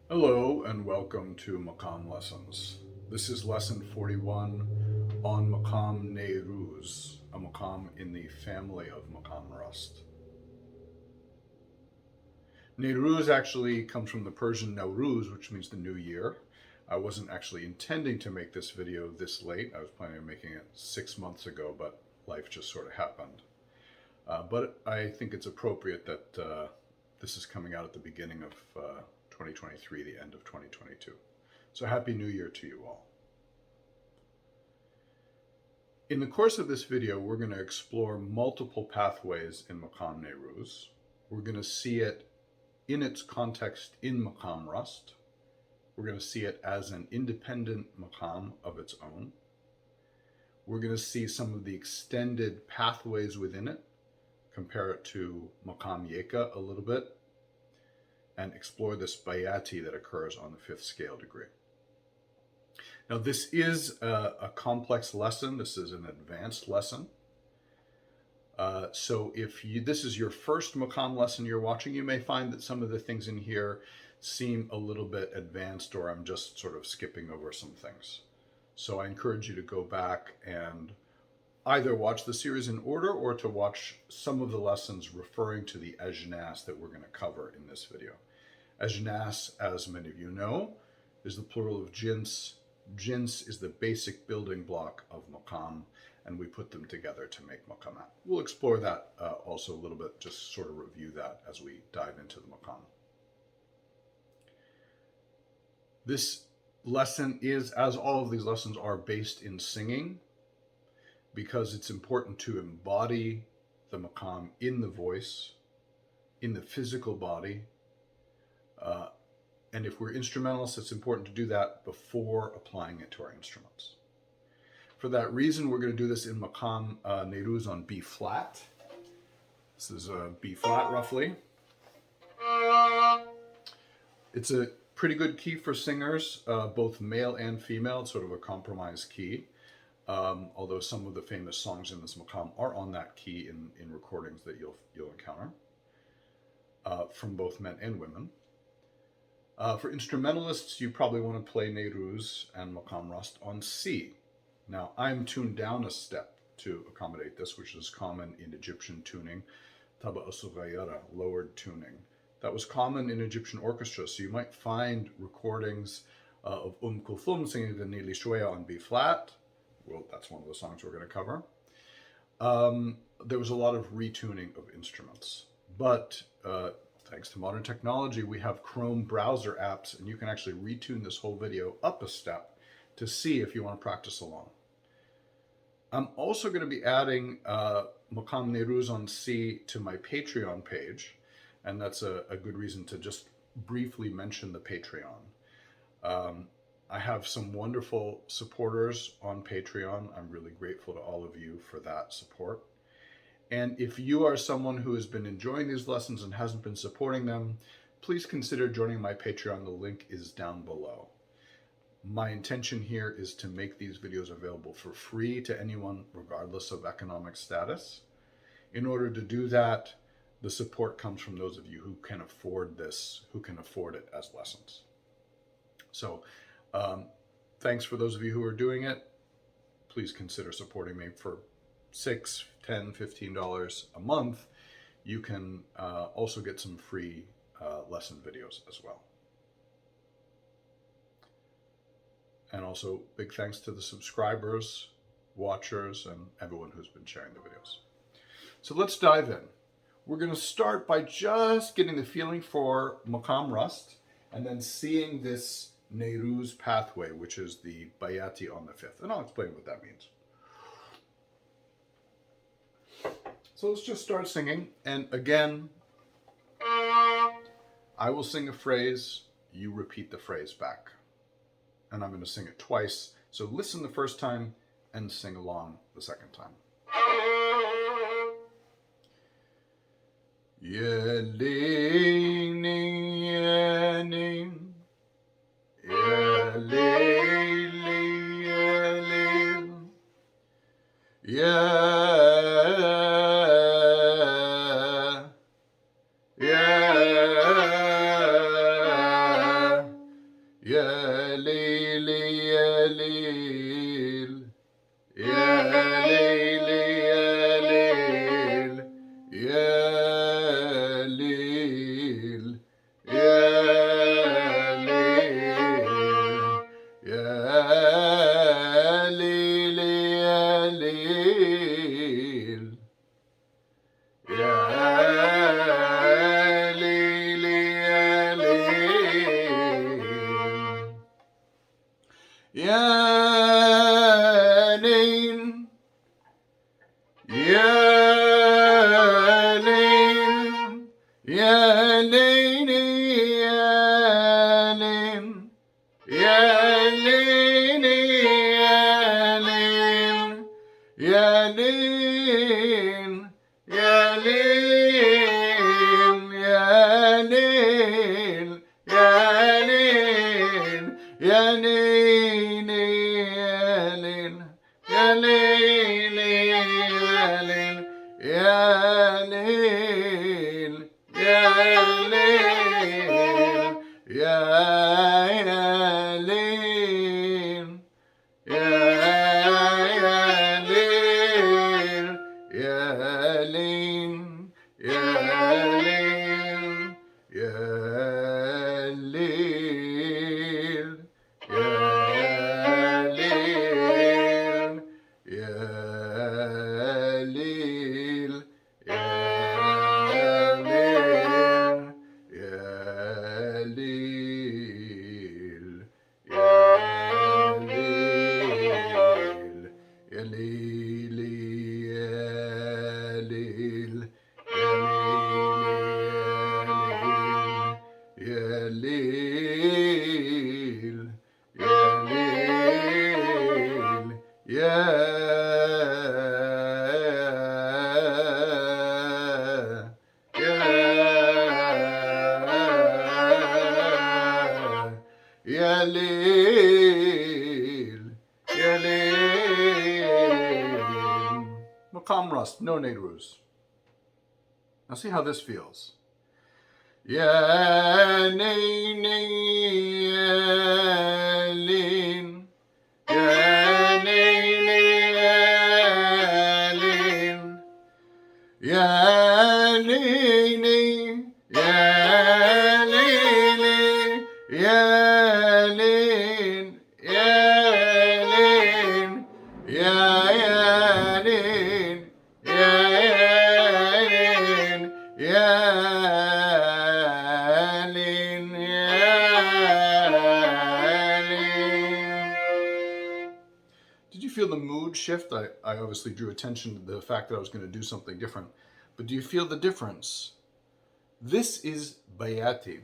Hello and welcome to Maqam Lessons. This is lesson 41 on Maqam Nairuz, a maqam in the family of Maqam Rust. Nehru actually comes from the Persian Nowruz, which means the new year. I wasn't actually intending to make this video this late. I was planning on making it 6 months ago, but life just sort of happened. But I think it's appropriate that this is coming out at the beginning of 2023, the end of 2022. So Happy New Year to you all. In the course of this video, we're going to explore multiple pathways in Maqam Nairuz. We're going to see it in its context in Maqam Rust. We're going to see it as an independent maqam of its own. We're going to see some of the extended pathways within it, compare it to Maqam Yaka a little bit, and explore this Bayati that occurs on the fifth scale degree. Now, this is a complex lesson. This is an advanced lesson. So if this is your first Maqam lesson you're watching, you may find that some of the things in here seem a little bit advanced, or I'm just sort of skipping over some things. So I encourage you to go back and either watch the series in order or to watch some of the lessons referring to the ajnas that we're going to cover in this video. Ajnas, as many of you know, is the plural of jins. Jins is the basic building block of maqam, and we put them together to make maqamat. We'll explore that also a little bit, just sort of review that as we dive into the maqam. This lesson is, as all of these lessons are, based in singing, because it's important to embody the maqam in the voice, in the physical body. And if we're instrumentalists, it's important to do that before applying it to our instruments. For that reason, we're going to do this in Maqam Nairuz on B flat. This is B flat, roughly. It's a pretty good key for singers, both male and female. It's sort of a compromise key. Although some of the famous songs in this maqam are on that key in recordings that you'll encounter from both men and women. For instrumentalists, you probably want to play Nehruz and Maqam Rust on C. Now, I'm tuned down a step to accommodate this, which is common in Egyptian tuning, taba asugayara, lowered tuning. That was common in Egyptian orchestras, so you might find recordings of Kulthum singing the Nili Shwaya on B flat. Well, that's one of the songs we're going to cover. There was a lot of retuning of instruments, but thanks to modern technology, we have Chrome browser apps, and you can actually retune this whole video up a step to see if you want to practice along. I'm also going to be adding Maqam Nairuz on C to my Patreon page, and that's a good reason to just briefly mention the Patreon. I have some wonderful supporters on Patreon. I'm really grateful to all of you for that support. And if you are someone who has been enjoying these lessons and hasn't been supporting them, please consider joining my Patreon. The link is down below. My intention here is to make these videos available for free to anyone, regardless of economic status. In order to do that, the support comes from those of you who can afford this, who can afford it as lessons. So thanks for those of you who are doing it. Please consider supporting me for $6, $10, $15 a month. You can also get some free lesson videos as well. And also big thanks to the subscribers, watchers, and everyone who's been sharing the videos. So let's dive in. We're going to start by just getting the feeling for Maqam Rust and then seeing this Nairuz pathway, which is the Bayati on the fifth. And I'll explain what that means. So let's just start singing. And again, I will sing a phrase, you repeat the phrase back. And I'm going to sing it twice. So listen the first time and sing along the second time. Yelening, yening, yeleling, yeah, yeah, Yalin, yalin, yalin, yalin, yalin, yalin, yalin, yalin, yalin, yalin, yalin, yalil, yalil, yalil, yalil, yalil, yalil, yalili, yalil, yalil, yalil, yalil, yalil. Maqam rust, no Neiruz. Now see how this feels. Yalin, yalin, yalin, yalin, yalin, yalin, yalin, yalin, yalin, yalin. Did you feel the mood shift? I obviously drew attention to the fact that I was going to do something different, but do you feel the difference? This is Bayati.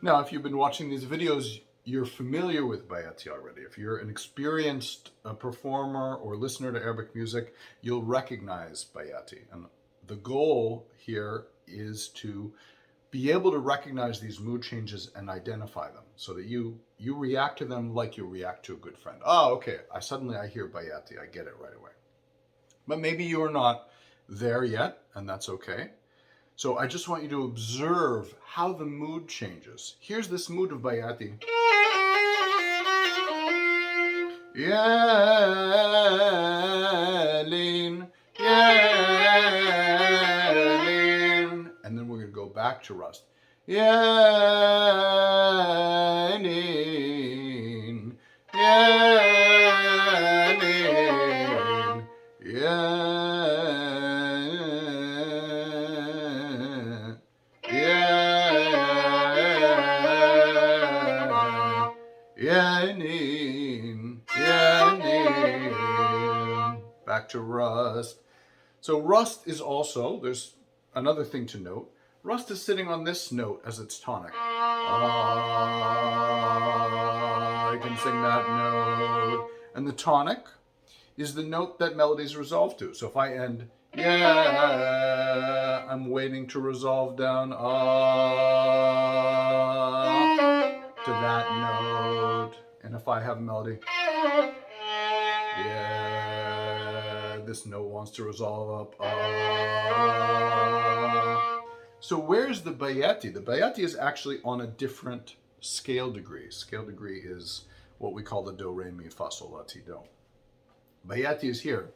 Now, if you've been watching these videos, you're familiar with Bayati already. If you're an experienced performer or listener to Arabic music, you'll recognize Bayati. And the goal here is to be able to recognize these mood changes and identify them so that you react to them like you react to a good friend. Oh, okay, I hear Bayati, I get it right away. But maybe you're not there yet, and that's okay. So I just want you to observe how the mood changes. Here's this mood of Bayati. Yalin, yalin. And then we're going to go back to rust. Yalin, yalin, yalin, yalin. Back to rust. So rust is also, there's another thing to note. Rust is sitting on this note as its tonic. I can sing that note. And the tonic is the note that melodies resolve to. So if I end, yeah, I'm waiting to resolve down to that note. And if I have a melody, yeah, this note wants to resolve up. So where's the Bayati? The Bayati is actually on a different scale degree. Scale degree is what we call the do, re, mi, fa, sol, la, ti, do. Bayati is here.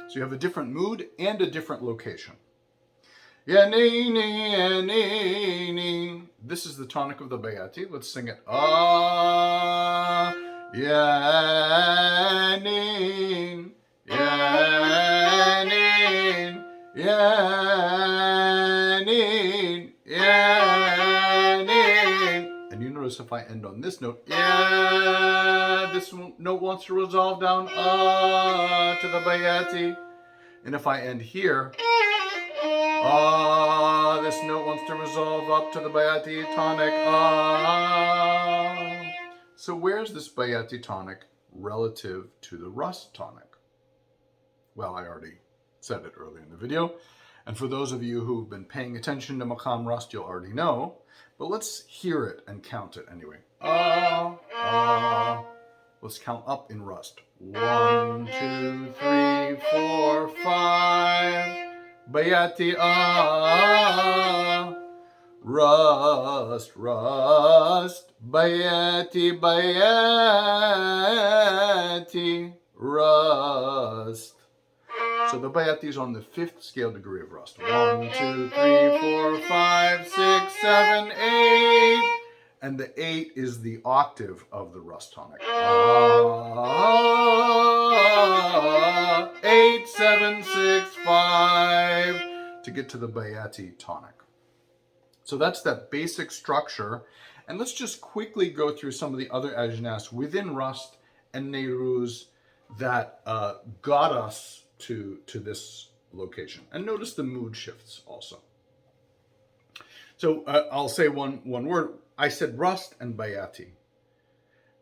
So you have a different mood and a different location. Ya nee nee ya nee nee. This is the tonic of the Bayati. Let's sing it. Ah ya nee ya nee ya nee ya nee. And you notice if I end on this note, yeah, this note wants to resolve down to the Bayati. And if I end here, Ah, this note wants to resolve up to the Bayati tonic. Ah. So where's this Bayati tonic relative to the rust tonic? Well, I already said it earlier in the video. And for those of you who've been paying attention to Maqam rust, you'll already know. But let's hear it and count it anyway. Ah, ah. Let's count up in rust. 1, 2, 3, 4, 5. Bayati ah. Rust, rust. Bayati, bayati. Rust. So the Bayati is on the 5th scale degree of rust. 1, 2, 3, 4, 5, 6, 7, 8. And the 8 is the octave of the rust tonic. 8, 7, 6, 5 to get to the Bayati tonic. So that's that basic structure. And let's just quickly go through some of the other ajnas within rust and Neiruz that got us to this location. And notice the mood shifts also. So I'll say one word. I said rust and Bayati.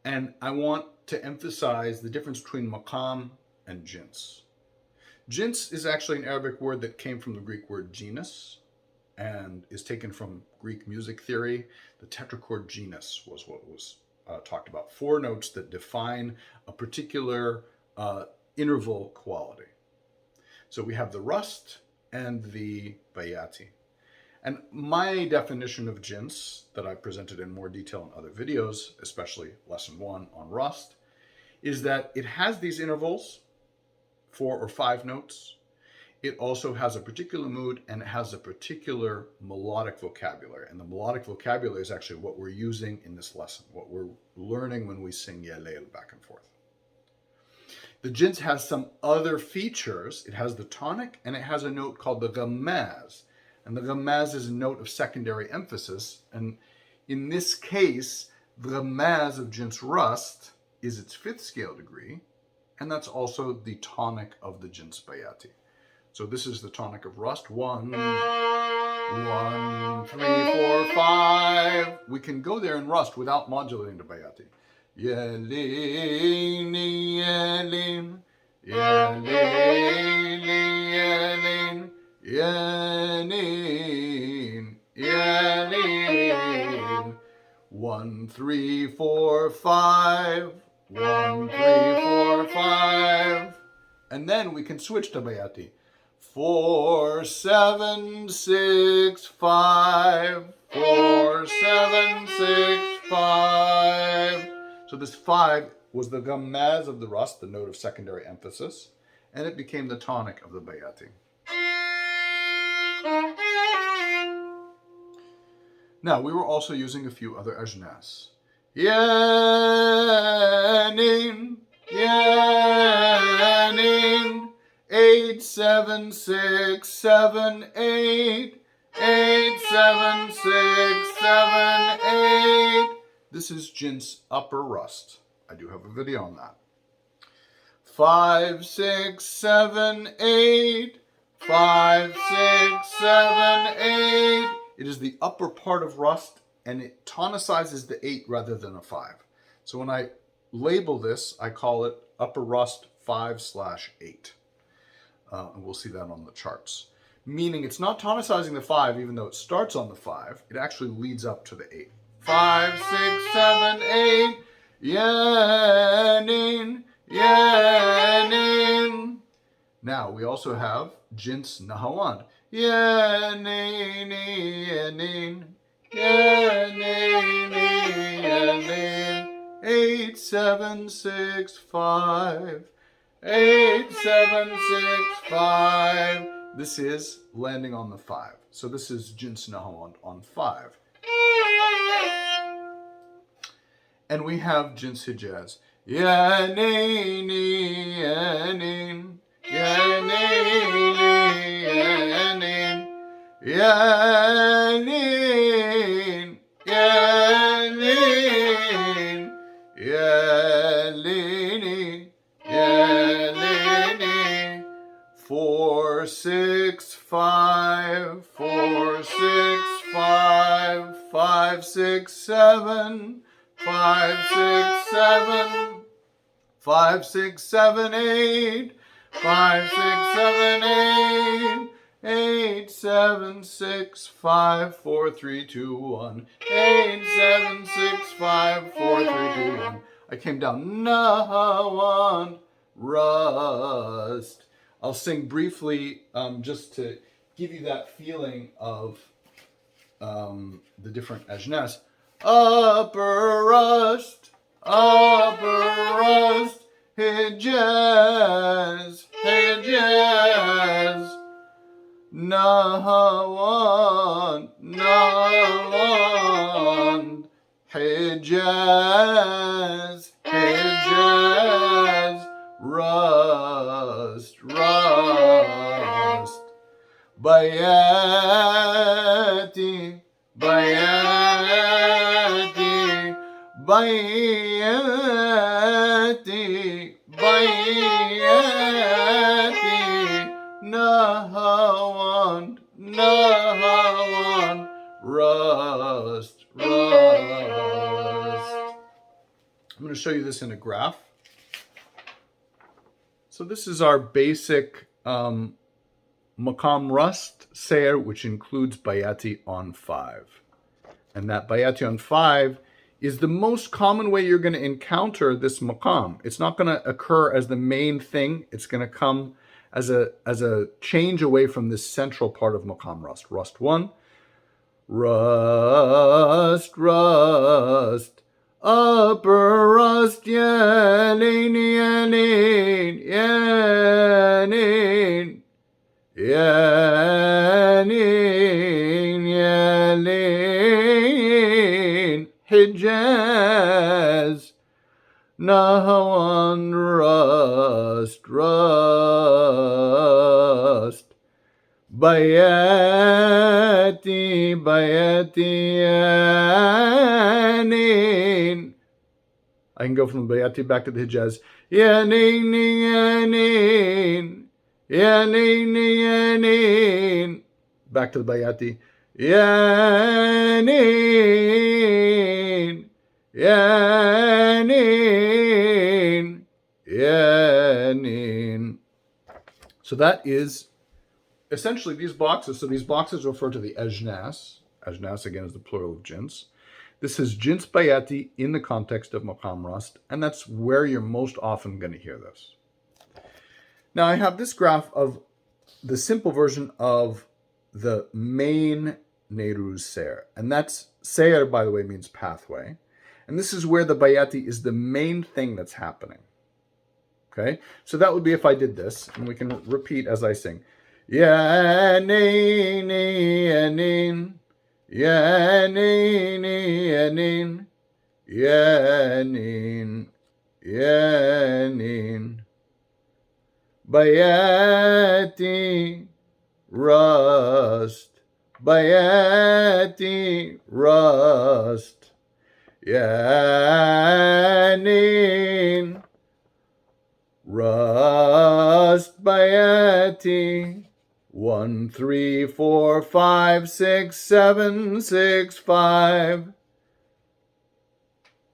And I want to emphasize the difference between Maqam and jins. Jins is actually an Arabic word that came from the Greek word genus and is taken from Greek music theory. The tetrachord genus was what was talked about. 4 notes that define a particular interval quality. So we have the rust and the Bayati. And my definition of jins that I presented in more detail in other videos, especially lesson 1 on rust, is that it has these intervals, 4 or 5 notes. It also has a particular mood and it has a particular melodic vocabulary. And the melodic vocabulary is actually what we're using in this lesson, what we're learning when we sing Ya Layl back and forth. The jins has some other features. It has the tonic and it has a note called the ghammaz. And the ghammaz is a note of secondary emphasis. And in this case, the ghammaz of jins rust is its 5th scale degree. And that's also the tonic of the jins Bayati. So this is the tonic of rust. 1, 3, 4, 5. We can go there in rust without modulating to Bayati. Yelin, yelin, yelin, yelin, yelin, yelin. 1, 3, 4, 5. 1, 3, 4, 5. And then we can switch to Bayati. 4, 7, 6, 5. 4, 7, 6, 5. So this 5 was the ghammaz of the rust, the note of secondary emphasis, and it became the tonic of the Bayati. Now, we were also using a few other ajnas. Yanin, yanin, 8, 7, 6, 7, 8, 8, 7, 6, 7, 8. This is jins upper rust. I do have a video on that. 5, 6, 7, 8, 5, 6, 7, 8. It is the upper part of rust, and it tonicizes the 8 rather than a 5. So when I label this, I call it upper rust 5/8. And we'll see that on the charts. Meaning it's not tonicizing the 5, even though it starts on the 5. It actually leads up to the 8. 5, 6, 7, 8. Yanin, yanin. Now we also have jins Nahawand. Yanin, yanin, yanin, yanin. 8, 7, 6, 5. 8, 7, 6, 5. This is landing on the 5. So this is jins Nahawand on 5. And we have jins Hijaz. Yanin, yanin, yanin, yanin, yanin, yanin, yanin, yanin. 4, 6, 5. 5, 5, 6, 7, 5, 6, 7, 5, 6, 7, 8, 5, 6, 7, 8, 8, 7, 6, 5, 4, 3, 2, 1, 8, 7, 6, 5, 4, 3, 2, 1. I came down, Nahawand, rust. I'll sing briefly just to give you that feeling of the different ajnas. Upper rust, Hijaz, Hijaz, Nahawand, Nahawand, Hijaz, Hijaz, rust, rust, Bayati, Bayati, Bayati, Bayati, Nahawand, Nahawand, rust, rust. I'm going to show you this in a graph. So this is our basic Maqam rust Sayr, which includes Bayati on 5. And that Bayati on 5 is the most common way you're going to encounter this Maqam. It's not going to occur as the main thing. It's going to come as a change away from this central part of Maqam rust. Rust 1. Rust, rust. Upper rust, yanin, yanin, yanin. Yanin, yanin, Hijaz, Nahawand, rust, rust, Bayati, Bayati, yanin. I can go from the Bayati back to the Hijaz. Yanin, yanin. Yanin, yanin. Back to the Bayati. Yanin, yanin, yanin. So that is essentially these boxes. So these boxes refer to the ajnas. Ajnas, again, is the plural of jins. This is jins Bayati in the context of Maqam rust, and that's where you're most often going to hear this. Now I have this graph of the simple version of the main Nehruz Sayr. And that's, Sayr, by the way, means pathway. And this is where the Bayati is the main thing that's happening. Okay? So that would be if I did this, and we can repeat as I sing. Yanin, yanin, yanin, yanin, yanin, yanin. Bayati, rust, Bayati, rust, yanin, rust, Bayati, 1, 3, 4, 5, 6, 7, 6, 5,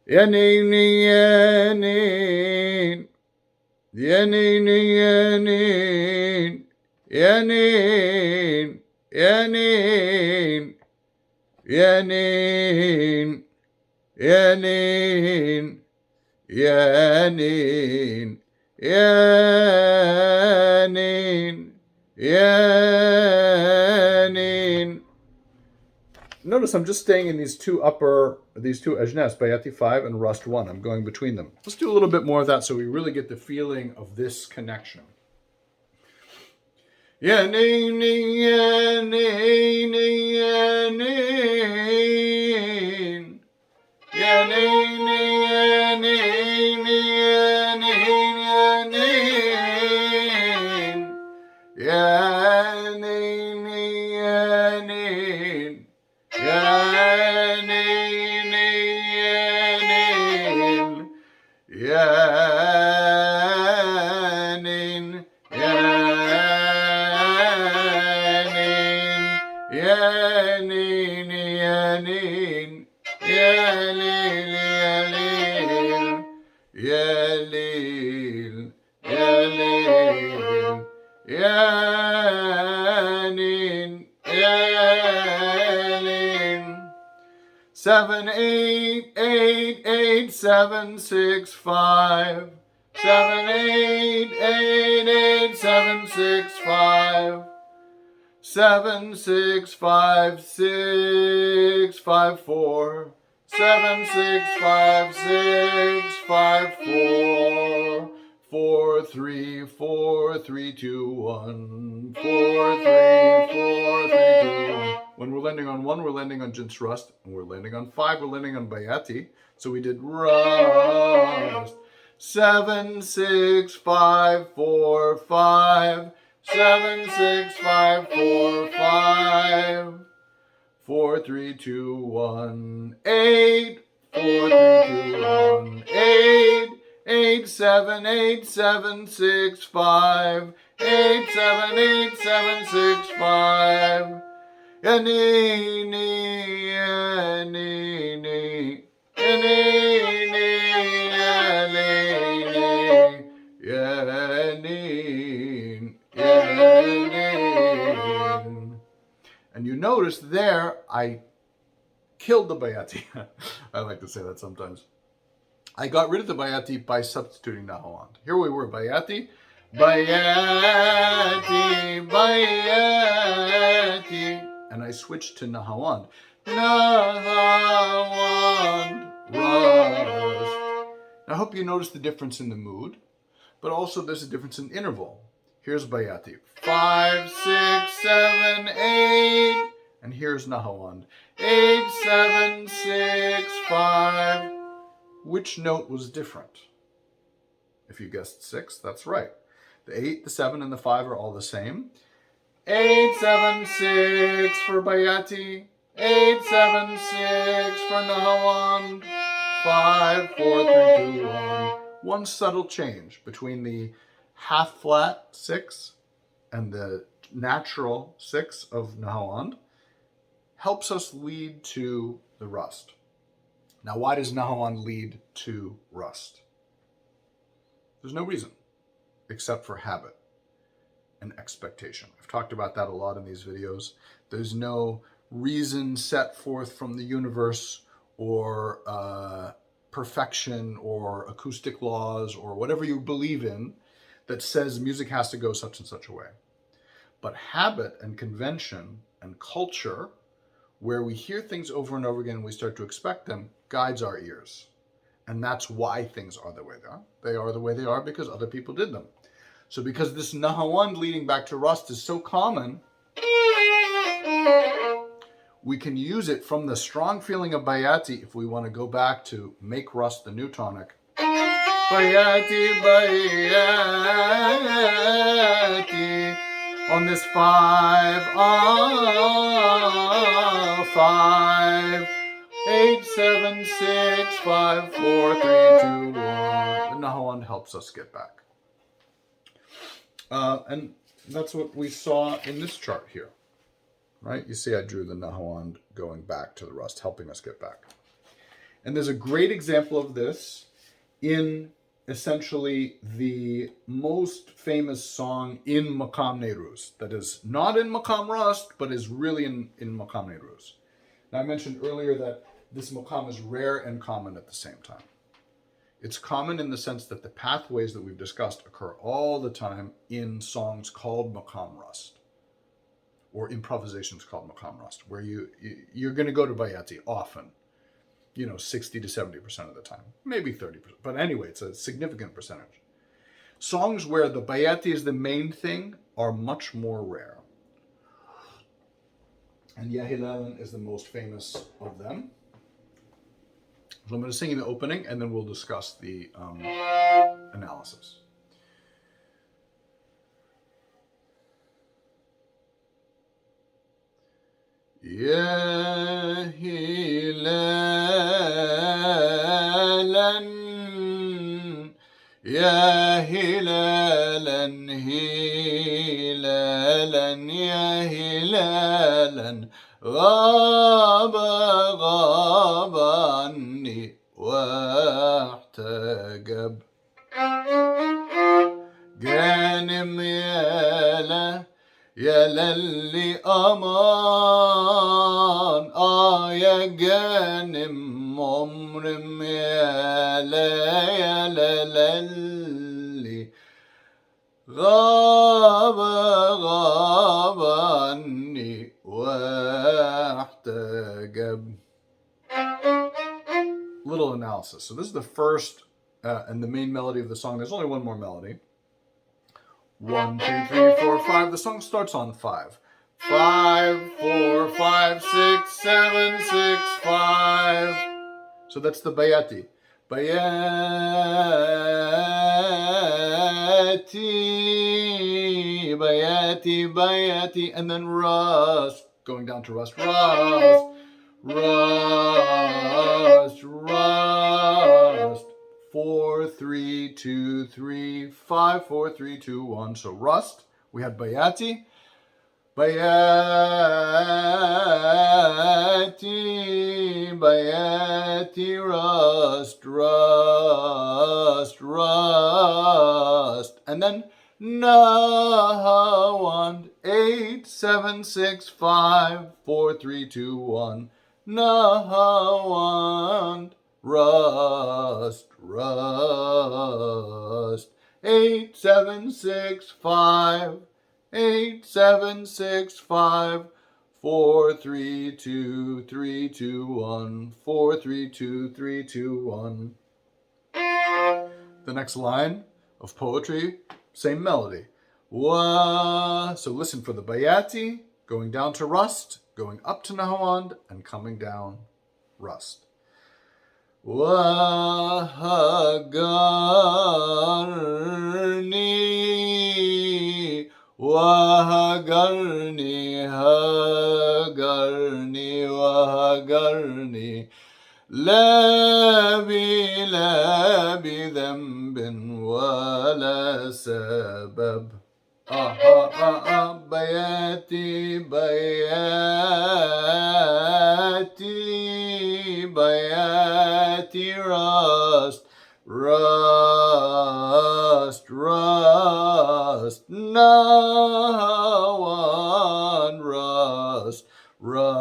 yanin, yanin, yanin, yanin, yanin, yanin, yanin, yanin, yanin, yanin. Notice I'm just staying in these two ajnas, Bayati 5 and Rust 1. I'm going between them. Let's do a little bit more of that so we really get the feeling of this connection. Yanin, yanin, yanin, yanin, yanin, yanin, yanin, yanin, yanin, yanin, yanin, yanin, yanin, yanin, yalil, yalil, yalil, yanin, yalin. 7 8 8 8 7 6 5. 7 8 8 8 7 6 5. 7 6 5 6 5 4. 7 6 5 6 5 4. 4 3 4 3 2 1. 4 3 4 3 2 1. When we're landing on 1, we're landing on Jins Rust. When we're landing on 5, we're landing on Bayati. So we did Rust. 7 6 5 4 5. 7 6 5 4 5. 4 3 2 1 8. 4 3 2 1 8. 8 7 8 7 6 5. 8 7 8 7 6 5. Yani ni yani ni yani ni yani yani. And you notice there, I killed the Bayati. I like to say that sometimes. I got rid of the Bayati by substituting Nahawand. Here we were, Bayati, Bayati, Bayati. And I switched to Nahawand. Nahawand, Rust. I hope you notice the difference in the mood, but also there's a difference in interval. Here's Bayati. 5, 6, 7, 8. And here's Nahawand. 8, 7, 6, 5. Which note was different? If you guessed 6, that's right. The 8, the 7, and the 5 are all the same. 8, 7, 6 for Bayati. 8, 7, 6 for Nahawand. 5, 4, 3, 2, 1. One subtle change between the half flat 6 and the natural 6 of Nahawand helps us lead to the Rust. Now, why does Nahawand lead to Rust? There's no reason except for habit and expectation. I've talked about that a lot in these videos. There's no reason set forth from the universe or perfection or acoustic laws or whatever you believe in that says music has to go such and such a way. But habit and convention and culture, where we hear things over and over again and we start to expect them, guides our ears. And that's why things are the way they are. They are the way they are because other people did them. So because this Nahawand leading back to Rust is so common, we can use it from the strong feeling of Bayati if we want to go back to make Rust the new tonic. Bayati, Bayati. On this 5, 5, 8, 7, 6, 5, 4, 3, 2, 1. The Nahawand helps us get back. And that's what we saw in this chart here, right? You see I drew the Nahawand going back to the Rust, helping us get back. And there's a great example of this in essentially the most famous song in Maqam Nairuz, that is not in Maqam Rust, but is really in Maqam Nairuz. Now I mentioned earlier that this Maqam is rare and common at the same time. It's common in the sense that the pathways that we've discussed occur all the time in songs called Maqam Rust, or improvisations called Maqam Rust, where you're going to go to Bayati often. 60 to 70% of the time, maybe 30%. But anyway, it's a significant percentage. Songs where the Bayati is the main thing are much more rare. And Yahilalan is the most famous of them. So I'm going to sing you the opening and then we'll discuss the analysis. Ya hilalan, ya hilalan, hilalan, ya hilalan, غاب غاب عني واحتجب. جانم يا للي أمان يا جانم عمرم يا للي غاب غاب عني واحتجب. Little analysis. So this is the first and the main melody of the song. There's only one more melody. 1, 2, 3, 4, 5. The song starts on 5. 5, 4, 5, 6, 7, 6, 5. So that's the Bayati. Bayati, Bayati, Bayati, and then rust, going down to rust, rust, rust, rust. 4, 3, 2, 3, 5, 4, 3, 2, 1. So rust. We had Bayati. Bayati, Bayati, rust, rust, rust. And then Nahawand. 8, 7, 6, 5, 4, 3, 2, 1. Nahawand. Rust, rust. 8, 7, 6, 5. 8, 7, 6, 5, 4, 3, 2, 3, 2, 1. 4, 3, 2, 3, 2, 1. The next line of poetry, same melody. So listen for the Bayati, going down to rust, going up to Nahawand, and coming down rust. وهجرني وهجرني هجرني وهجرني لا بذنب ولا سبب. بياتي بياتي بياتي rust, rust, rust. Nahawand, rust, rust.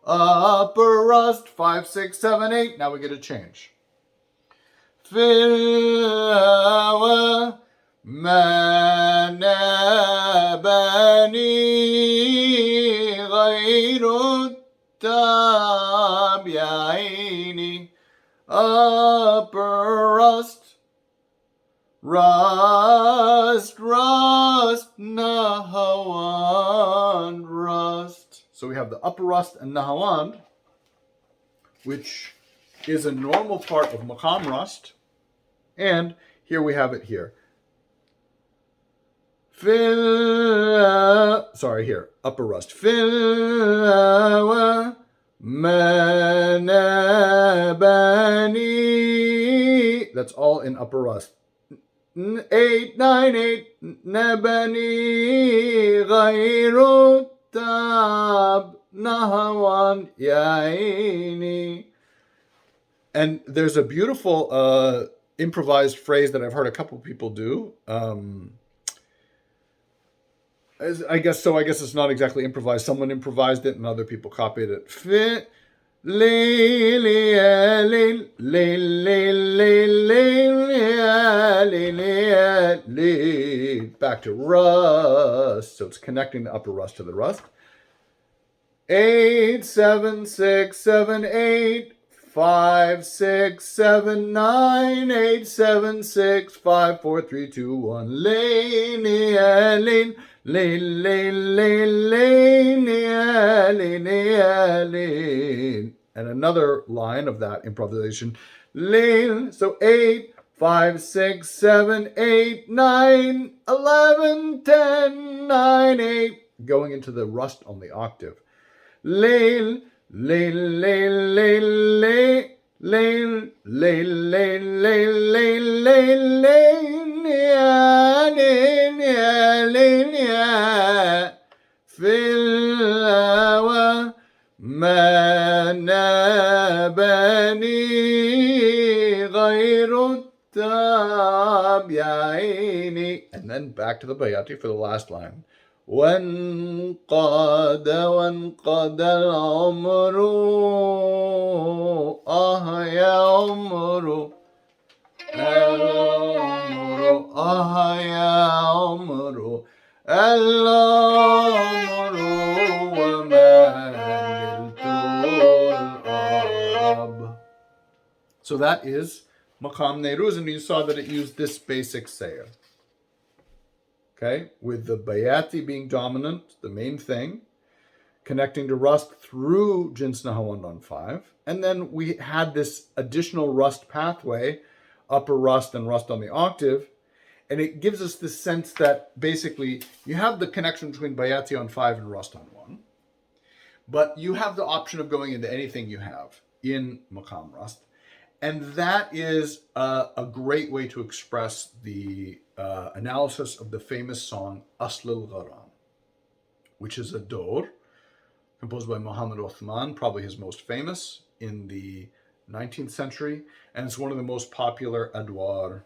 Upper rust, 5, 6, 7, 8. Now we get a change. الهوى ما نابني غير التعب يا عيني. Upper rust, rust, rust, Nahawand, rust. So we have the upper rust and Nahawand, which is a normal part of Maqam rust. And here we have it here. Here, upper rust. Filwa manabani. That's all in upper rust. 8, 9, 8. Nabani ghayru tab Nahawand yaini. And there's a beautiful improvised phrase that I've heard a couple people do. I guess it's not exactly improvised. Someone improvised it and other people copied it. Back to rust. So it's connecting the upper rust to the rust. 8, 7, 6, 7, 8. 5, 6, 7, 9, 8, 7, 6, 5, 4, 3, 2, 1. Lane, lane, lane, lane, lane, lane, lane. And another line of that improvisation. Lane. So 8, 5, 6, 7, 8, 9, 11, 10, 9, 8. Going into the rust on the octave. Lane. Lane, lane, lane, lane, lane, lane, lane, lane, lane, lane, lane, lane, lane, الهوى ما نابني غير التاب يا عيني. And then back to the Bayati for the last line. وانقاد العمر يا عمر العمر يا عمر العمر وما نلت الأرب. So that is Maqam Nairuz, and you saw that it used this basic sayr. Okay, with the Bayati being dominant, the main thing, connecting to rust through Jins Nahawand on 5. And then we had this additional rust pathway, upper rust and rust on the octave. And it gives us this sense that basically you have the connection between Bayati on 5 and rust on 1. But you have the option of going into anything you have in Maqam rust. And that is a great way to express the analysis of the famous song Uslo varam, which is a dor composed by Muhammad Uthman, probably his most famous in the 19th century. And it's one of the most popular adwar,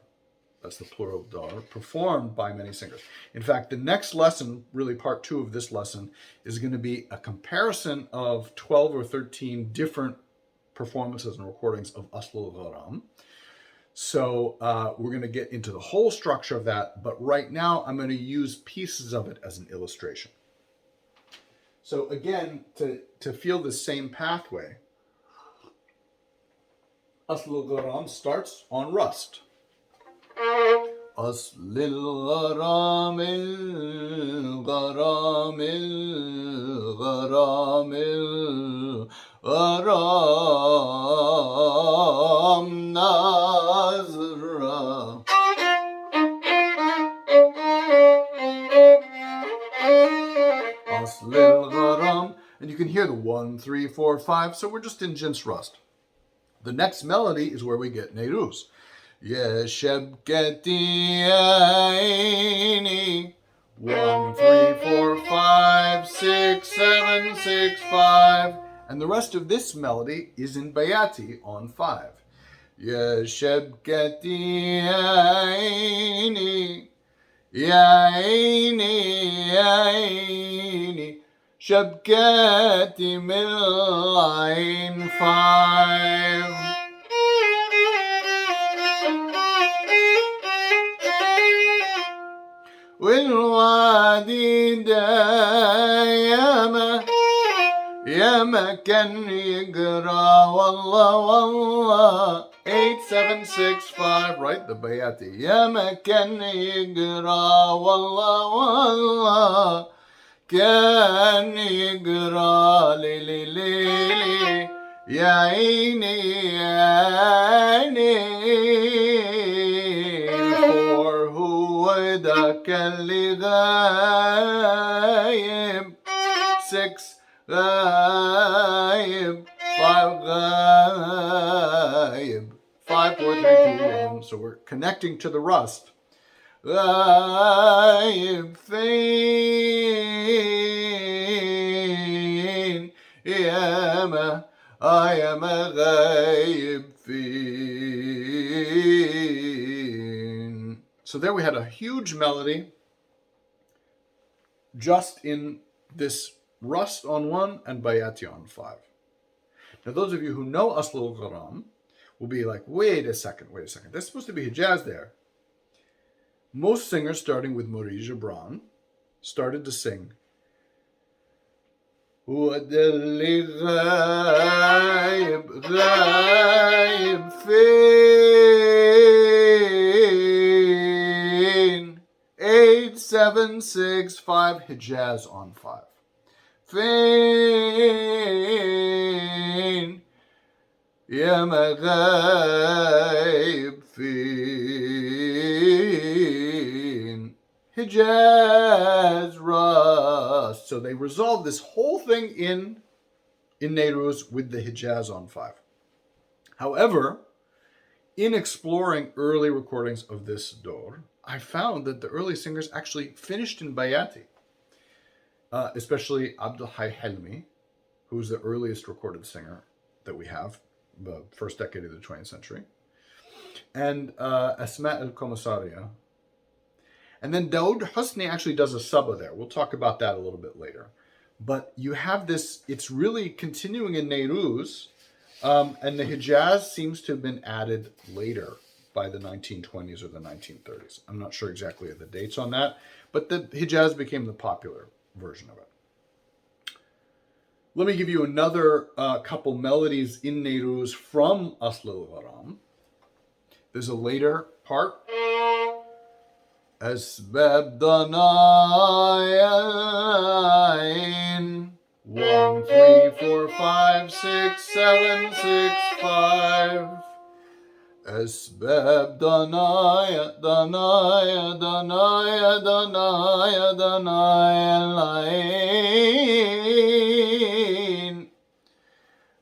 that's the plural of dar, performed by many singers. In fact, the next lesson, really part 2 of this lesson, is going to be a comparison of 12 or 13 different performances and recordings of Uslo varam. So we're going to get into the whole structure of that, but right now I'm going to use pieces of it as an illustration. So again, to feel the same pathway, Uslo varam starts on rust. أصل الغرام الغرام الغرام الغرام نظرة. أصل الغرام. And you can hear the 1, 3, 4, 5. So we're just in Jins rust. The next melody is where we get Neiruz. يا شبكتي يا عيني 1, 3, 4, 5, 6, 7, 6, 5. And the rest of this melody is in Bayati on 5. يا شبكتي يا عيني يا عيني يا عيني شبكتي من العين 5. والوادي دايما ياما كان يقرا والله والله 8, 7, 6, 5, right? The Bayati. ياما كان يقرا والله والله كان يقرا لي لي لي لي يا عيني يا عيني. For who ذاك اللي غايب 6 غايب 5 غايب 5, 4, 3, 2, 1. So we're connecting to the rust. غايب فين ياما ياما غايب فين. So there we had a huge melody just in this rust on 1 and Bayati on 5. Now those of you who know Uslo varam will be like, wait a second. There's supposed to be Hijaz there. Most singers, starting with Mori Gibran, started to sing وَدَلِّ غايب غايب فين 8, 7, 6, 5 Hijaz on 5. فين ياما غايب فين Hijaz rust. So they resolved this whole thing in Neiruz with the Hijaz on 5. However, in exploring early recordings of this dor, I found that the early singers actually finished in Bayati. especially Abdul Hayy Helmi, who's the earliest recorded singer that we have, the first decade of the 20th century, and Asma al-Komisaria. And then Daoud Husni actually does a saba there. We'll talk about that a little bit later. But you have this, it's really continuing in Neiruz, and the Hijaz seems to have been added later by the 1920s or the 1930s. I'm not sure exactly the dates on that, but the Hijaz became the popular version of it. Let me give you another couple melodies in Neiruz from Uslo varam. There's a later part. Asbab danayin 1 3 4 5 6 7 6 5. Asbab danaya danaya danaya danaya danaya lain.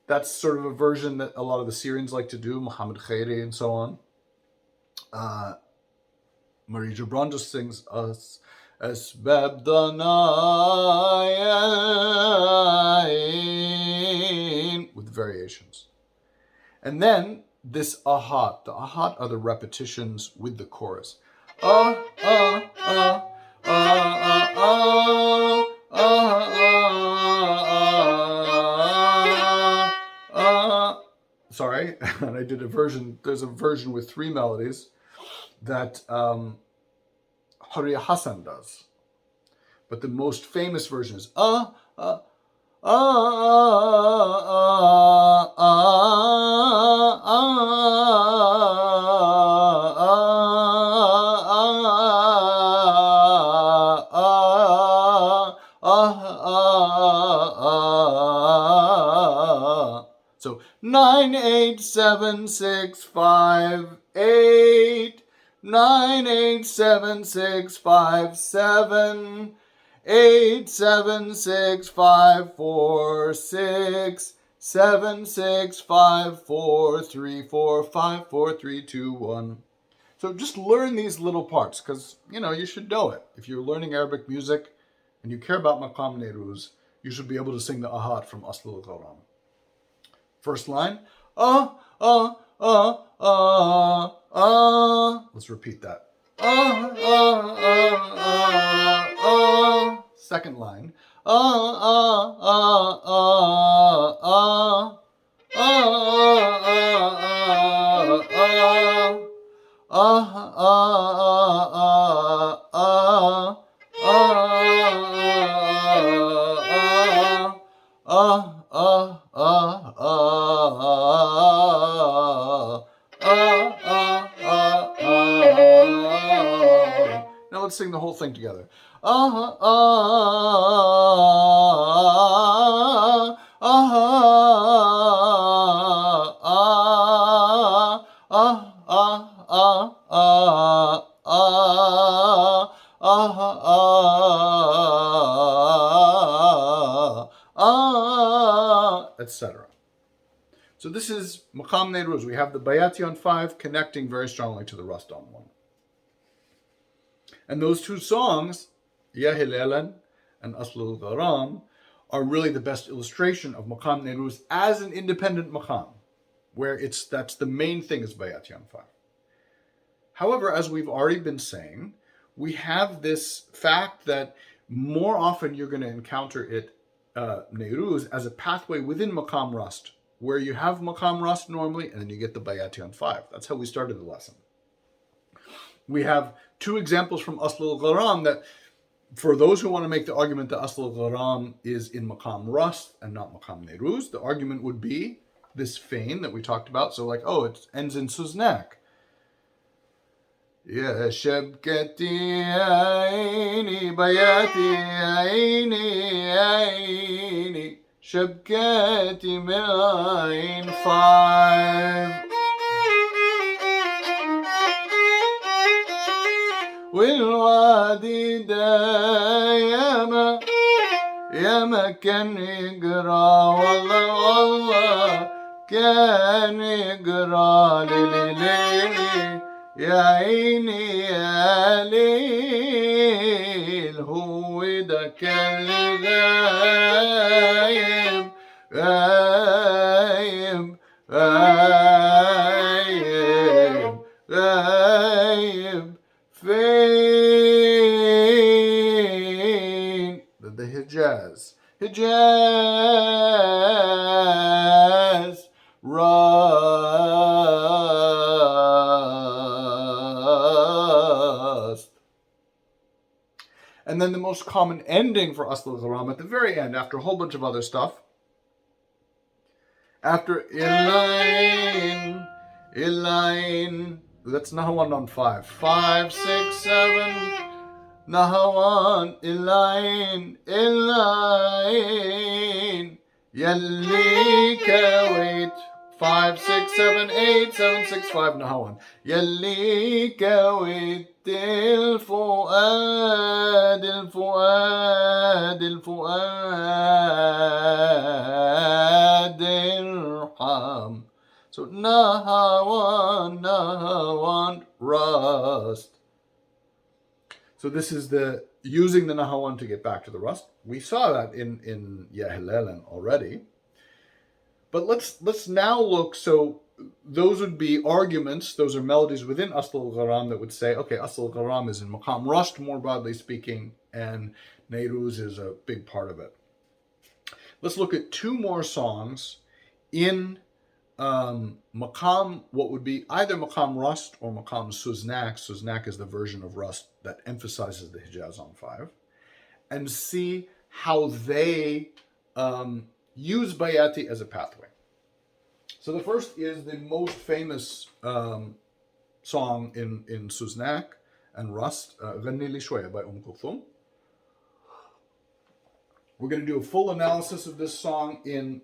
That's sort of a version that a lot of the Syrians like to do, Muhammad Khairi and so on. Marie Gibran just sings us Asbab danayin with variations. And then this ahat. The ahat are the repetitions with the chorus. Sorry, and I did a version. There's a version with 3 melodies that Hurriya Hassan does. But the most famous version is So 9 8 7 6 5 8 9 8 7 6 5 7 8 7 6 5 4 6 7 6 5 4 3 4 5 4 3 2 1. So just learn these little parts because, you should know it. If you're learning Arabic music and you care about Maqam Nairuz, you should be able to sing the ahat from Uslo varam. First line, let's repeat that. Second line, Now let's sing the whole thing together. Etc. So this is Maqam Nairuz. We have the Bayati on 5 connecting very strongly to the Rust on 1. And those 2 songs, Ya Hilalan and Uslo varam, are really the best illustration of Maqam Nairuz as an independent maqam, where that's the main thing is Bayati on 5. However, as we've already been saying, we have this fact that more often you're going to encounter it, Neiruz, as a pathway within Maqam Rust, where you have Maqam Rust normally, and then you get the Bayati on 5. That's how we started the lesson. We have 2 examples from Uslo varam that, for those who want to make the argument that Uslo varam is in Maqam Rust and not Maqam Nairuz, the argument would be this fein that we talked about. So it ends in Suznak. Ya Shabkati Aini Bayati Aini Aini Shabkati Milain 5. والوادي دايما ياما كان يقرا والله كان يقرا ليلي يا عيني يا ليل هو ده اللي غايب غايب غايب غايب فين. The Hijaz. Hijaz rust. And then the most common ending for Uslo varam at the very end, after a whole bunch of other stuff, after Ilain, Ilain, that's Nahawand on 5. 5, 6, 7, Nahawand, Ilain, Ilain, Yalli Kawait. 5, 6, 7, 8, 7, 6, 5, Nahawand. Yalli Kawait. الفؤاد الفؤاد الفؤاد ارحم. So Nahawand, Nahawand, rust. So this is the using the Nahawand to get back to the rust. We saw that in Yehilelen already. But let's now look. So those would be arguments, those are melodies within Uslo varam that would say, okay, Uslo varam is in Maqam Rust, more broadly speaking, and Nehru's is a big part of it. Let's look at two more songs in Maqam, what would be either Maqam Rust or Maqam Suznak. Suznak is the version of Rust that emphasizes the Hijaz on 5, and see how they use Bayati as a pathway. So the first is the most famous song in Suznak and Rust, Ghanni Li Shwaya by Kulthum. We're going to do a full analysis of this song in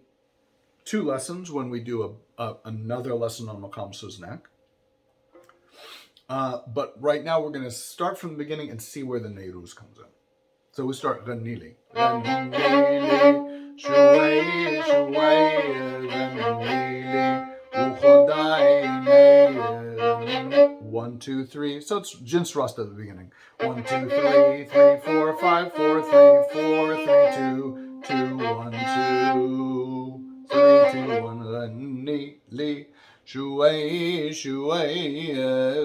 2 lessons when we do another lesson on Maqam Suznak. But right now we're going to start from the beginning and see where the Neiruz comes in. So we start Ghanni Li. Ghanni Li Shwaya Shwaya Ghanni. 1, 2, 3. So it's Jins Rust at the beginning. 1, 2, 3, 3, 4, 5, 4, 3, 4, 3, 2, 2, 1, 2, 3, 2, 1. Ghanni li shway shway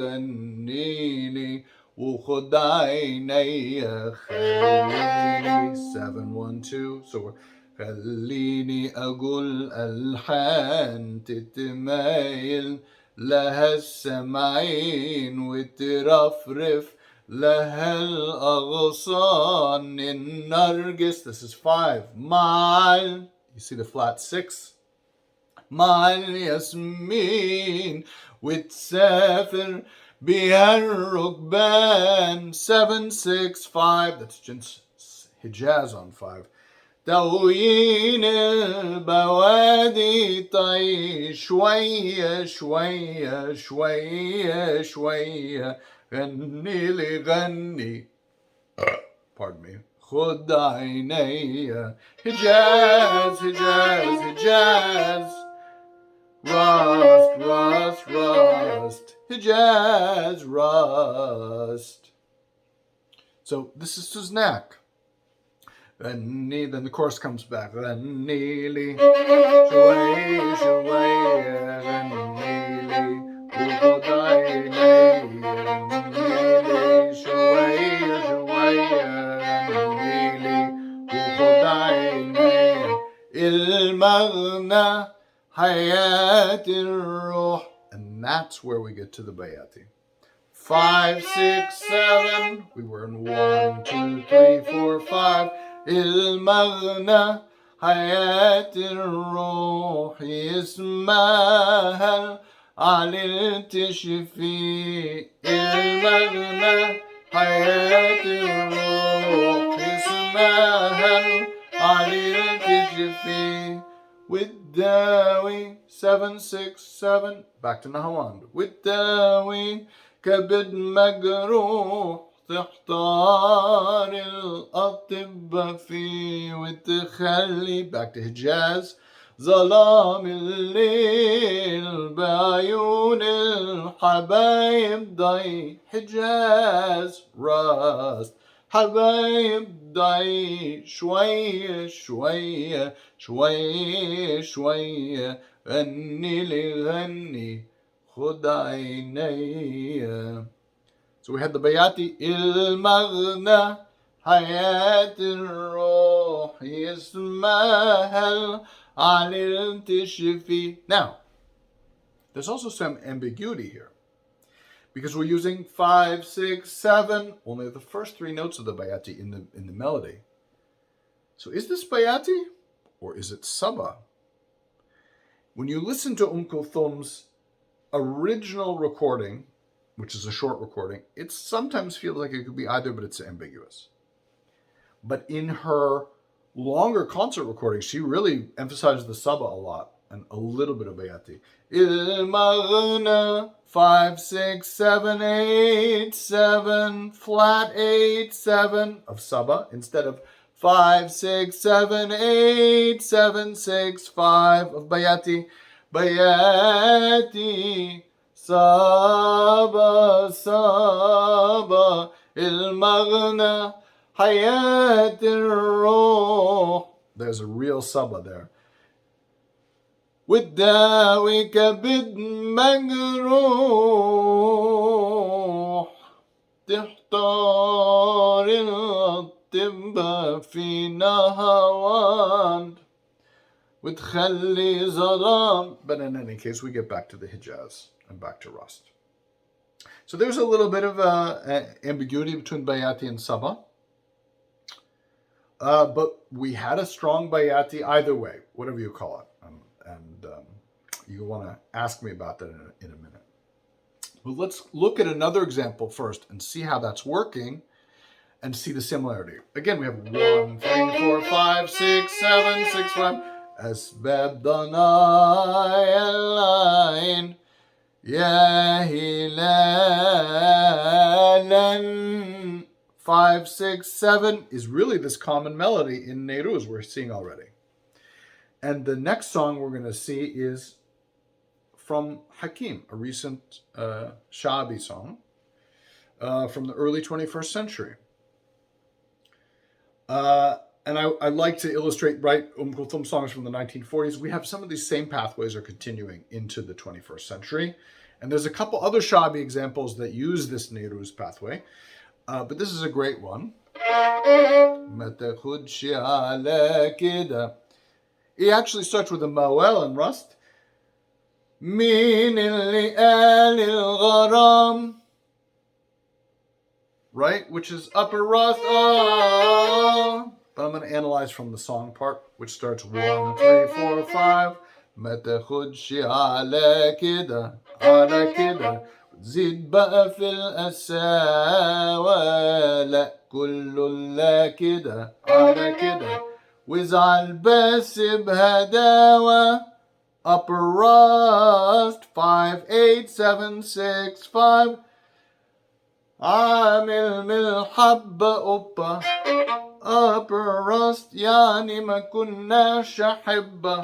ghanni li وخد عيني خليني 7, 1, 2. So we're خليني أقول ألحان تتمايل لها السمعين وترفرف لها الأغصان النرجس. This is 5. مع you see the flat 6. مع الياسمين وتسافر بها الركبان. 7, 6, 5. That's just Hijaz on 5. توين البوادي طي شوية شوية شوية شوية غني لي غني pardon me خد عيني. Hijaz Hijaz Hijaz Rust Rust Rust Hijaz Rust. So this is Suznak. Then the chorus comes back. غني لي شوي شوي غني لي وخد عيني غني لي شوي شوي غني لي وخد عيني المغنى حياة الروح. And that's where we get to the Bayati. 5, 6, 7. We were in 1, 2, 3, 4, 5. المغنى حياة الروح اسمها على التشفي. المغنى حياة الروح اسمها على التشفي. والداوي 7, 6, 7. Back to Nahawand. والداوي كبد مجروح تحتار الأطباء فيه وتخلي. Back to Hijaz. ظلام الليل بعيون الحبايب ضي. Hijaz Rust. حبايب ضعي شوية شوية شوية شوية غني لي غني خد عيني. So we had the Bayati المغنى حياة الروح يسمها على تشفي. Now, there's also some ambiguity here, because we're using 5, 6, 7, only the first three notes of the Bayati in the melody. So is this Bayati or is it saba? When you listen to Kulthum's original recording, which is a short recording, it sometimes feels like it could be either, but it's ambiguous. But in her longer concert recording, she really emphasizes the saba a lot and a little bit of Bayati. Il Maghna 5, 6, 7, 8, 7, flat 8, 7 of saba instead of 5, 6, 7, 8, 7, 6, 5 of Bayati. Bayati saba saba il Maghna حياة الروح. There's a real saba there. وداوي كبد مجروح تحتار الطب في نهاوند وتخلي ظلام. But in any case, we get back to the Hijaz and back to Rust. So there's a little bit of ambiguity between Bayati and Saba. But we had a strong Bayati either way, whatever you call it. And you want to ask me about that in a minute. But let's look at another example first and see how that's working and see the similarity. Again, we have 1, 3, 4, 5, 6, 7, 6, 5. أسباب ضنايا العين يا هلالا. 5, 6, 7 is really this common melody in Nehru we're seeing already. And the next song we're going to see is from Hakim, a recent Shabi song from the early 21st century. And I like to illustrate, right, Kulthum songs from the 1940s. We have some of these same pathways are continuing into the 21st century. And there's a couple other Shabi examples that use this Nehru's pathway. But this is a great one. It actually starts with a moel and rust. Right, which is upper rust. Oh. But I'm going to analyze from the song part, which starts 1, 3, 4, 5. على كده زيد بقى في القساوة لا كله لا كده على كده وازعل بس بهداوة. Upper rust 5, 8, 7, 6, 5. عامل من الحبة قبة. Upper rust يعني ما كناش أحبة.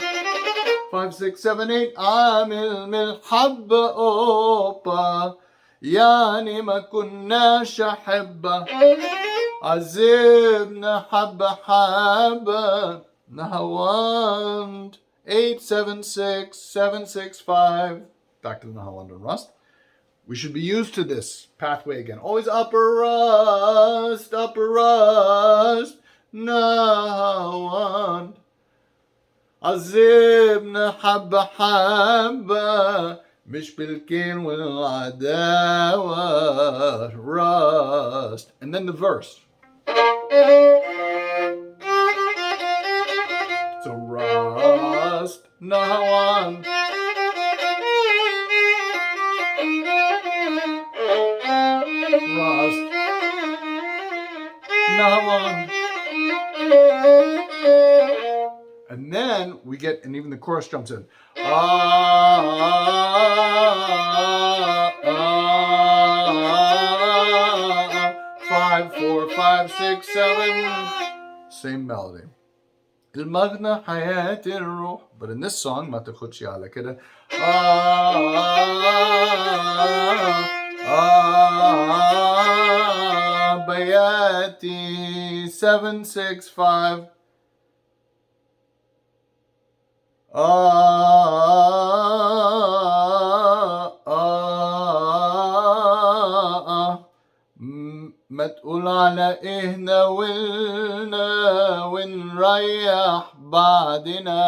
5, 6, 7, 8. عامل من الحبة قبة يعني ما كناش أحبة. عذبنا حبة حبة. Nahawand 8, 7, 6, 7, 6, 5. Back to the Nahawand and Rust. We should be used to this pathway again. Always upper rust, Nahawand. عذبنا حبة حبة مش بالكين والعداوة. Rust. And then the verse. So rust, Nahawand. Rust, Nahawand. And then we get, and even the chorus jumps in. 5, 4, 5, 6, 7. Same melody. المغنى حياة الروح. But in this song, ما تاخدش على كده. Bayati 765. ما تقول على إيه ناولنا ونريح بعدنا،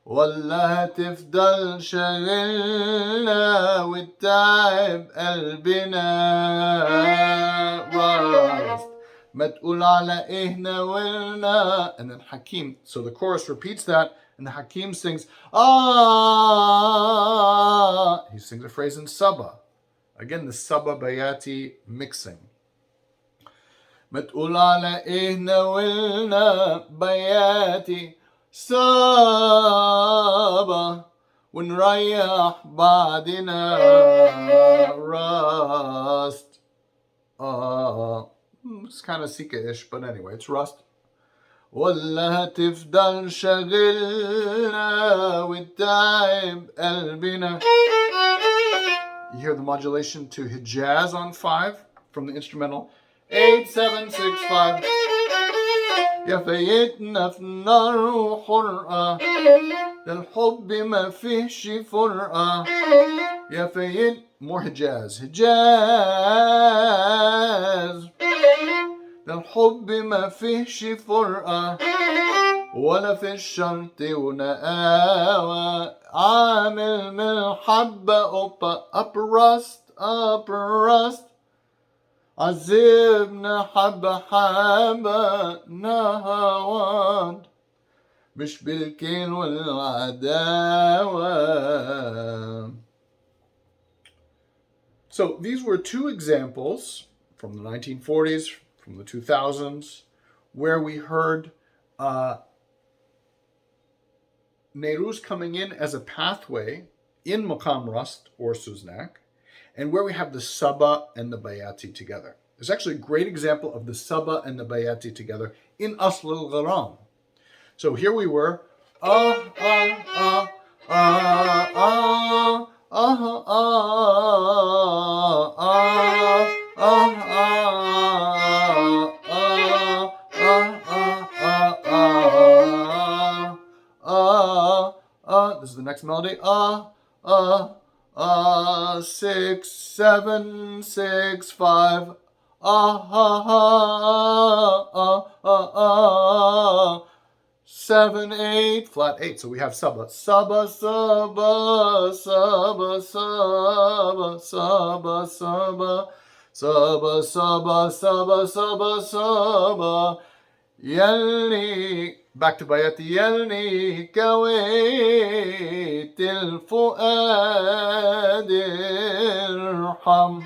ولا هتفضل شاغلنا وتتعب قلبنا. Rust. ما تقول على إيه ناولنا. And then Hakim. So the chorus repeats that, and the Hakim sings, ah. He sings a phrase in saba. Again, the saba Bayati mixing. ما تقول على إيه ناولنا بياتي saba ونريح بعدنا. Rust. It's kind of Sika-ish, but anyway, it's Rust. ولا هتفضل شاغلنا وتتعب قلبنا. You hear the modulation to Hijaz on 5 from the instrumental. 8-7-6-5. يا فايتنا في النار وحرقة، ده الحب ما فيهش فرقة. يا فايت. More Hijaz. Hijaz. ده الحب ما فيهش فرقة، ولا في الشرط ونقاوة. عامل من الحبة up rust up rust. عذبنا حبة حبة نهاوند، مش بالكين والعداوة. So these were two examples from the 1940s, from the 2000s, where we heard Neiruz coming in as a pathway in Maqam Rust or Suznak, and where we have the saba and the Bayati together. There's actually a great example of the saba and the Bayati together in Uslo varam. So here we were, this is the next melody. 6, 7, 6, 5. 7, 8, flat 8. So we have saba, saba, saba, saba, saba, saba, saba, saba, saba, saba, saba, saba. يلي. Back to Bayati. يلي كويت الفؤاد ارحم،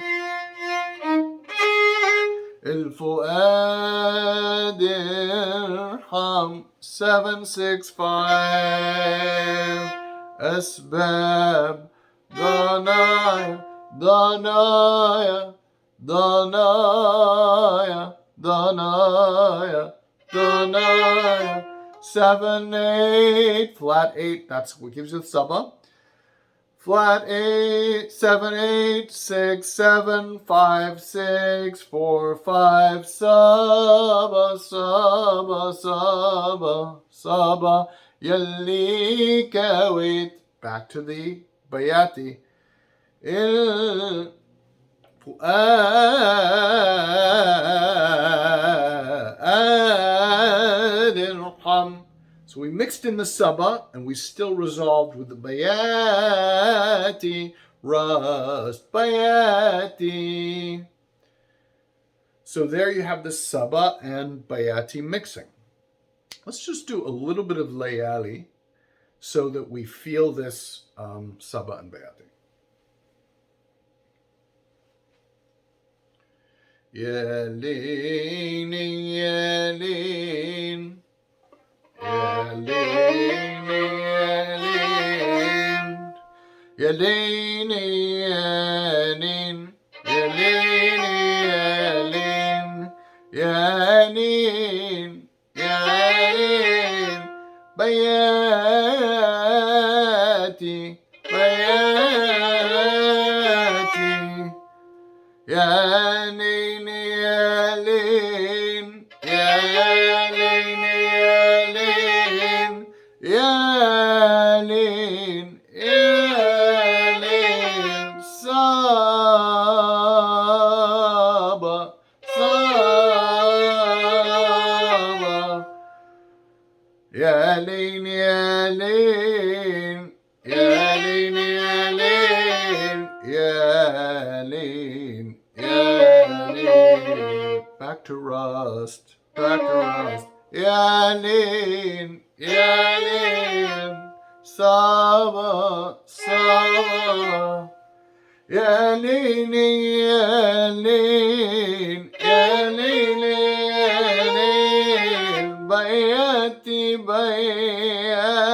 الفؤاد ارحم. 7, 6, 5. أسباب ضنايا ضنايا ضنايا ضنايا ضنايا. 7, 8, flat 8. That's what gives you the saba. Flat 8, 7, 8, 6, 7, 5, 6, 4, 5. Saba, saba, saba, saba. Yalli kawit. Back to the Bayati. Il fuad irham. So we mixed in the saba, and we still resolved with the Bayati. Rust Bayati. So there you have the saba and Bayati mixing. Let's just do a little bit of layali so that we feel this saba and Bayati. Yelin, yelin. Yelin, yelin. Yelin, yelin. Yelin, yelin. Yelin. Bayati, bayati. Yelin, Yalin, yalin, saba, saba. Yalin, yalin, yalin, yalin, yalin, yalin. Back to rust, back to rust. Yalin, yalin, saba, saba. Yalin, yalin, yalin, yalin, bayati, bayati.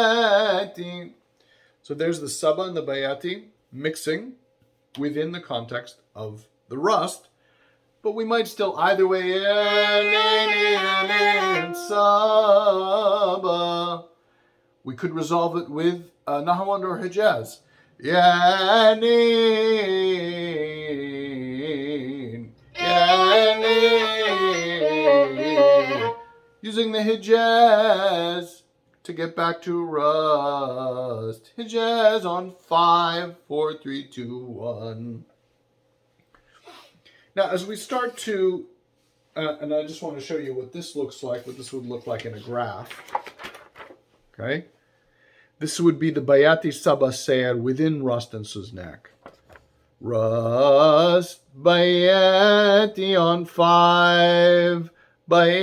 So there's the saba and the bayati mixing within the context of the rust, but we might still either way. Yalin, yalin, saba. We could resolve it with Nahawand or Hijaz. Yanin, yanin. Using the Hijaz to get back to rust. Hijaz on 5, 4, 3, 2, 1. Now, as we start to, and I just want to show you what this looks like, what this would look like in a graph. Okay? This would be the Bayati Saba Seir within Rust and Suznak. Rust, Bayati on 5, Bayati,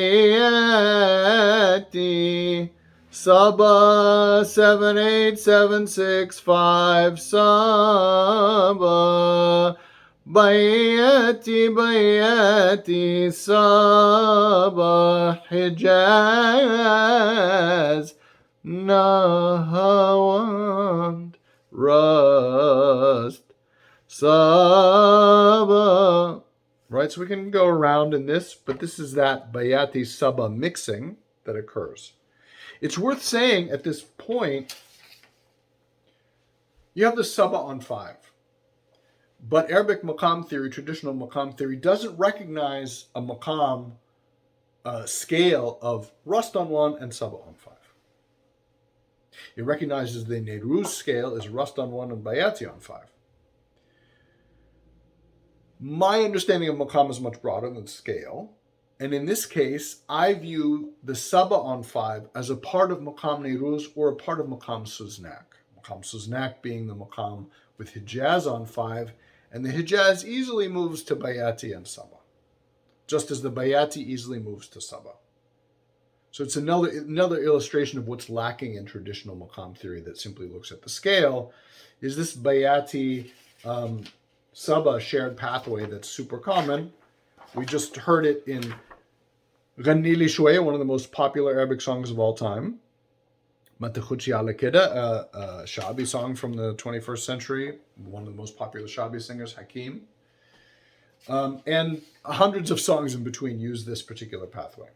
Saba 7, 8, 7, 6, 5, Saba, Bayati, Bayati, Saba, Hijaz, Nahawand, rust, saba. Right, so we can go around in this, but this is that Bayati Saba mixing that occurs. It's worth saying at this point, you have the Saba on 5. But Arabic Maqam theory, traditional Maqam theory, doesn't recognize a Maqam scale of rust on 1 and Saba on 5. It recognizes the Neiruz scale is rust on 1 and Bayati on 5. My understanding of Maqam is much broader than scale. And in this case, I view the Saba on 5 as a part of Maqam Nairuz or a part of Maqam Suznak. Maqam Suznak being the Maqam with Hijaz on 5, and the Hijaz easily moves to Bayati and Saba, just as the Bayati easily moves to Saba. So it's another illustration of what's lacking in traditional Maqam theory that simply looks at the scale, is this Bayati Saba shared pathway that's super common. We just heard it in Ghanni Li Shwaya, one of the most popular Arabic songs of all time. Matakhuchi ala Kida, a Shabi song from the 21st century, one of the most popular Shabi singers, Hakim. And hundreds of songs in between use this particular pathway.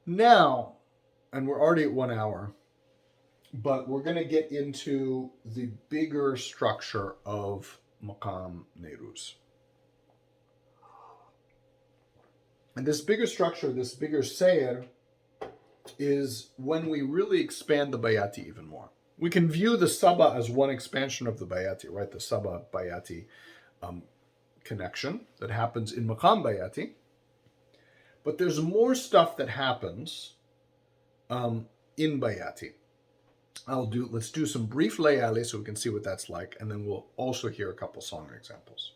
Now, and we're already at 1 hour, but we're going to get into the bigger structure of Maqam Nairuz. And this bigger structure, this bigger Seir, is when we really expand the Bayati even more. We can view the Saba as one expansion of the Bayati, right? The Saba-Bayati connection that happens in Maqam Bayati. But there's more stuff that happens in Bayati. Let's do some brief layali so we can see what that's like, and then we'll also hear a couple song examples.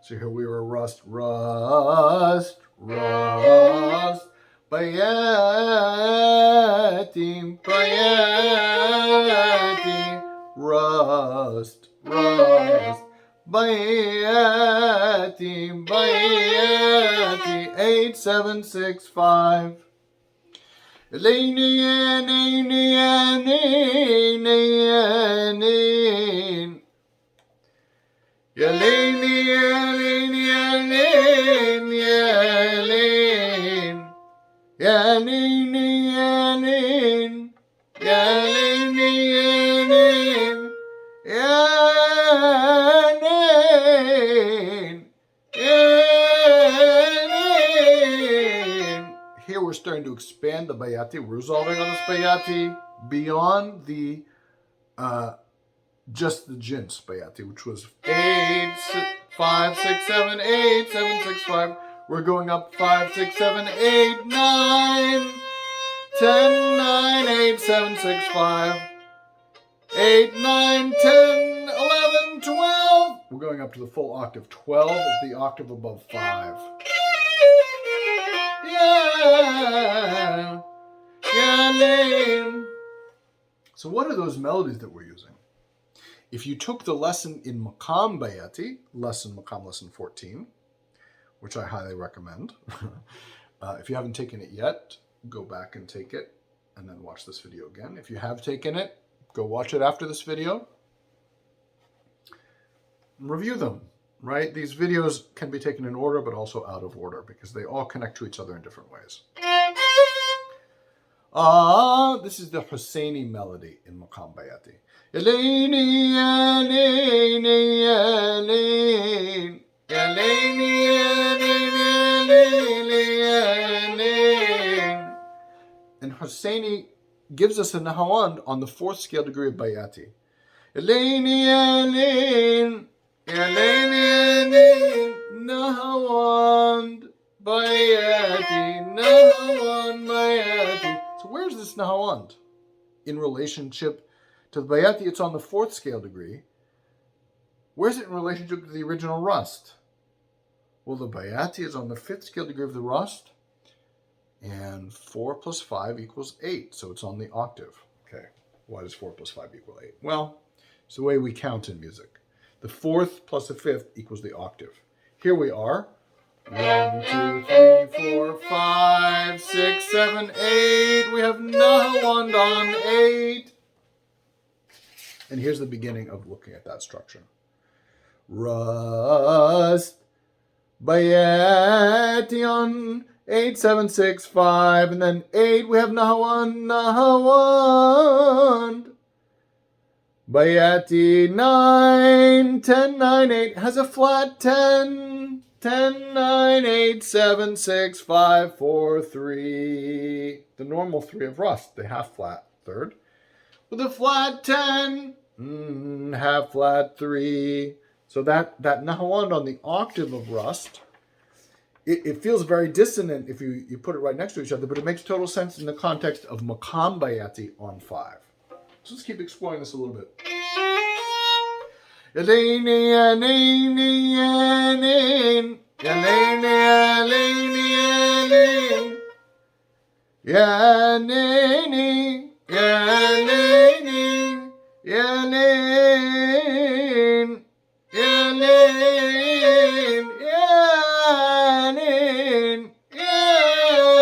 So here we were rust, rust, rust, Bayati, Bayati, rust, rust, Bayati, Bayati, 8, 7, 6, 5. here we're starting to expand the Bayati. We're resolving on this Bayati beyond the just the jins Bayati, which was 8, 5, 6, 7, 8, 7, 6, 5. We're going up 5, 6, 7, 8, 9, 10, 9, 8, 7, 6, 5, 8, 9, 10, 11, 12. We're going up to the full octave. 12 is the octave above 5. Yeah. Yeah. So what are those melodies that we're using? If you took the lesson in Maqam Bayati, Maqam Lesson 14, which I highly recommend. If you haven't taken it yet, go back and take it, and then watch this video again. If you have taken it, go watch it after this video. Review them, right? These videos can be taken in order, but also out of order, because they all connect to each other in different ways. This is the Husseini melody in Maqam Bayati. Yaleini, yaleini, yalein. Yaleini, yaleini, yalein. And Husseini gives us a Nahawand on the 4th scale degree of Bayati. Yaleini, yalein. Yaleini, yalein. Nahawand Bayati. Nahawand Bayati. So where's this Nahawand in relationship to the Bayati? It's on the 4th scale degree. Where's it in relationship to the original rust? Well, the Bayati is on the 5th scale degree of the rust, and 4 plus 5 equals 8, so it's on the octave. Okay, why does 4 plus 5 equal 8? Well, it's the way we count in music. The 4th plus the 5th equals the octave. Here we are. 1, 2, 3, 4, 5, 6, 7, 8. We have Nahawand on 8. And here's the beginning of looking at that structure. Rust, Bayati on 8, 7, 6, 5, and then 8. We have Nahawand, Nahawand. Bayati 9, 10, 9, 8 has a flat 10. 10, 9, 8, 7, 6, 5, 4, 3. The normal 3 of rust, the half flat third. With a flat 10, half flat 3. So that Nahawand on the octave of rust, it feels very dissonant if you put it right next to each other, but it makes total sense in the context of Maqam Bayati on 5. So let's keep exploring this a little bit. Yaleini, yaleini, yalein. Yaleini, yaleini, yalein. Yaleini, yaleini, yalein. Yalein, yalein,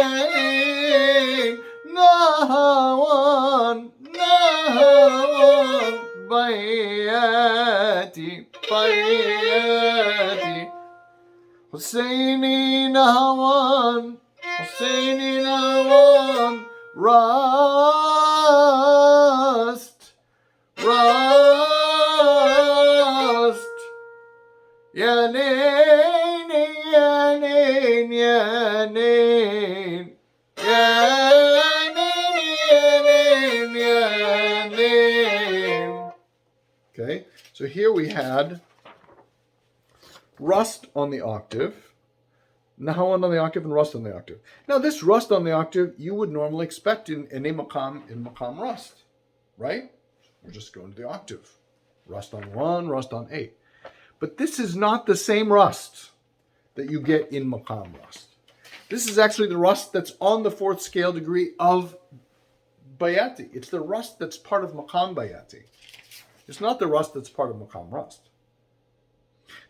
yalein. Nahawand, Nahawand. Bayati, Bayati. Husseini Nahawand, Husseini Nahawand. Rust, rust. Yaleini, yalein, yalein. Yaleini, yalein, yalein. Okay, so here we had rust on the octave, Nahawand on the octave, and rust on the octave. Now, this rust on the octave you would normally expect in a Maqam, in Maqam rust, right? We're just going to the octave. Rust on 1, rust on 8. But this is not the same rust that you get in Maqam rust. This is actually the rust that's on the 4th scale degree of Bayati. It's the rust that's part of Maqam Bayati. It's not the rust that's part of Maqam rust.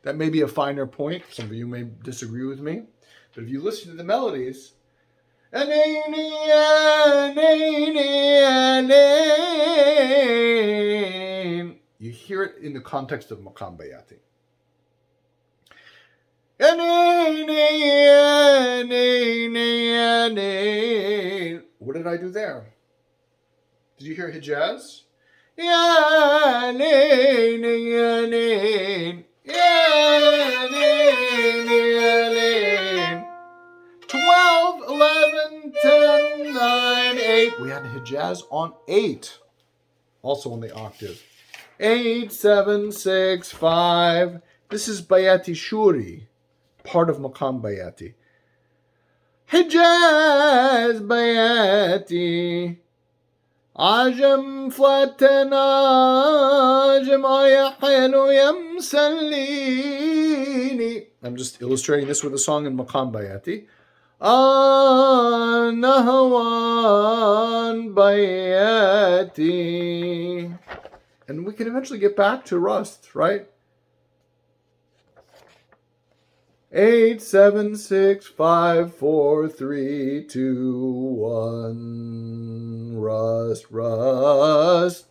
That may be a finer point. Some of you may disagree with me. But if you listen to the melodies, you hear it in the context of Maqam Bayati. What did I do there? Did you hear Hijaz? 12, 11, 10, 9, 8. We had Hijaz on 8. Also on the octave. 8, 7, 6, 5. This is Bayati Shuri, part of Maqam Bayati. Hijaz Bayati. عجم فلتنا جمع يحلو يمسليني. I'm just illustrating this with a song in Maqam Bayati. Nahawand Bayati. And we can eventually get back to Rust, right? 8, 7, 6, 5, 4, 3, 2, 1. Rust, Rust.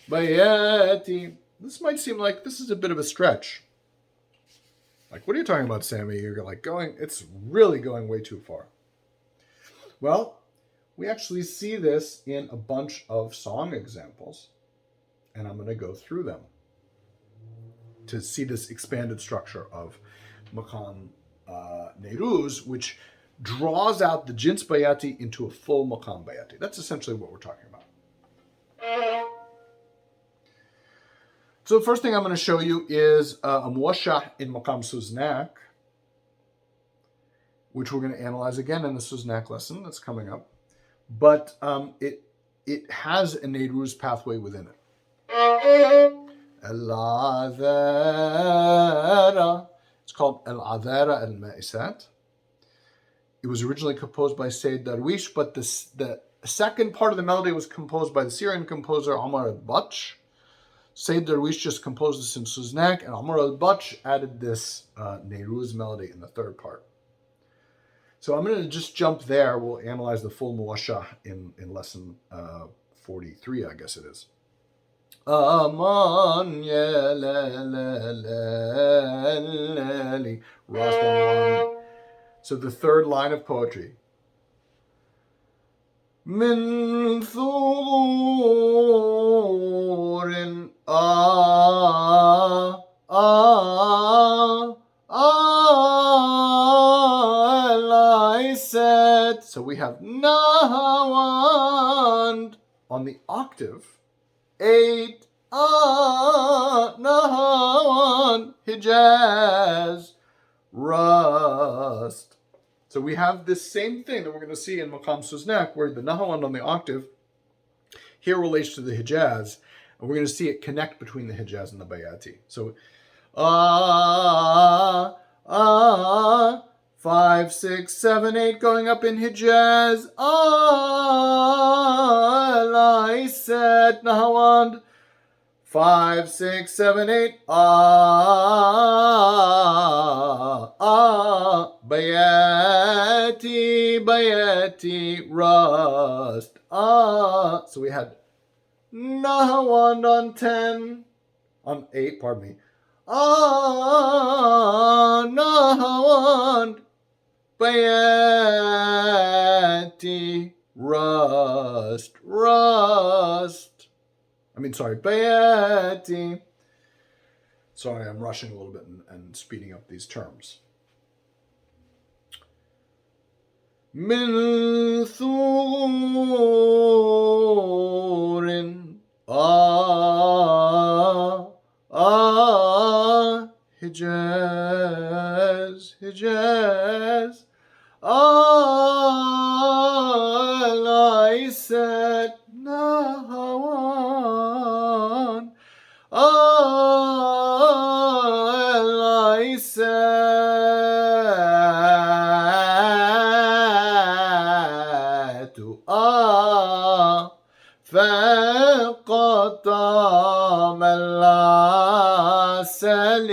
Bayati. This might seem like this is a bit of a stretch. Like, what are you talking about, Sammy? You're like it's really going way too far. Well, we actually see this in a bunch of song examples, and I'm going to go through them to see this expanded structure of Maqam Nairuz, which draws out the Jins Bayati into a full Maqam Bayati. That's essentially what we're talking about. So the first thing I'm going to show you is a muwashah in Maqam Suznak, which we're going to analyze again in the Suznak lesson that's coming up. But it has a Nehruz pathway within it. Al-Adhara. It's called Al-Adhara al-Ma'isat. It was originally composed by Sayyid Darwish, but the second part of the melody was composed by the Syrian composer Omar al-Batsh. Sayyid Darwish just composed this in Suznak, and Omar al-Batsh added this Nehruz melody in the third part. So I'm going to just jump there. We'll analyze the full muwashah in lesson 43, I guess it is. Aman ya la la la la li. Rast on 1. So the third line of poetry. Min thurin said. So we have Nahawand on the octave. 8, Nahawand, Hijaz, Rust. So we have this same thing that we're going to see in Maqam Suznak, where the Nahawand on the octave here relates to the Hijaz, and we're going to see it connect between the Hijaz and the Bayati. So, 5, 6, 7, 8 going up in Hijaz. I said Nahawand. 5, 6, 7, 8. Bayati, Bayati, Rust. So we had Nahawand on 10. On 8, pardon me. Nahawand. Bayati, Rust, Rust. Bayati. Sorry, I'm rushing a little bit and speeding up these terms. Min thurin Hijaz, Hijaz. I said Nahawand. I said to فقطام العسل.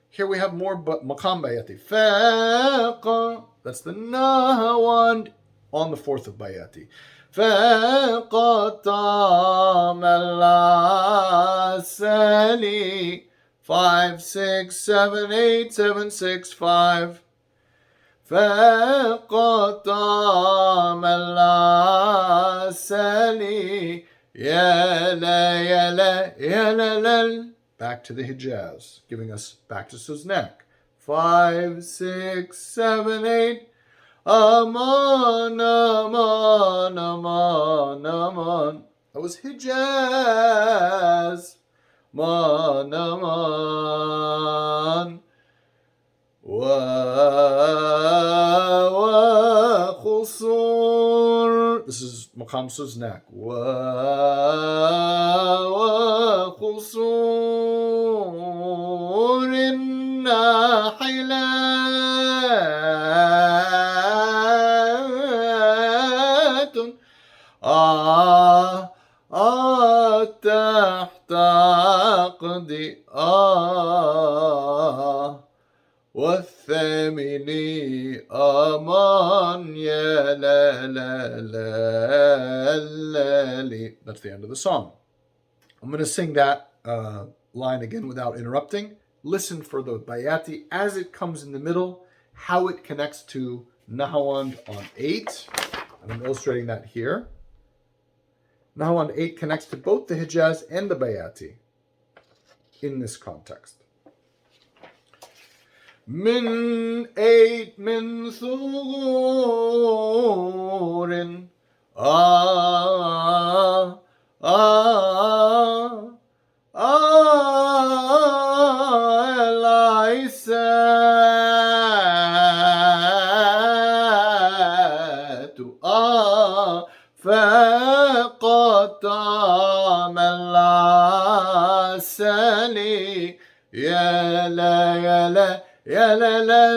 Here we have more Maqam Bayati. Faqa. That's the Nahawand on the fourth of Bayati. Faqatam al-asali. 5, 6, 7, 8, 7, 6, 5. Faqatam al-asali. Yala, yala, yala, lal. Back to the Hijaz, giving us back to Suznak. 5, 6, 7, 8. Aman, aman, aman, aman. That was Hijaz. Man, aman. Wa khusur. This is Maqam Suznak. Wa khusur nahilat. تحت عقدي والثامن أمان يا لا لا لا لا لي. That's the end of the song. I'm going to sing that line again without interrupting. Listen for the Bayati as it comes in the middle, how it connects to Nahawand on 8. And I'm illustrating that here. Nahawand 8 connects to both the Hijaz and the Bayati in this context. من 8 من ثغور العيسات فقط عمل عسلي يا لا يا لا يا لا لا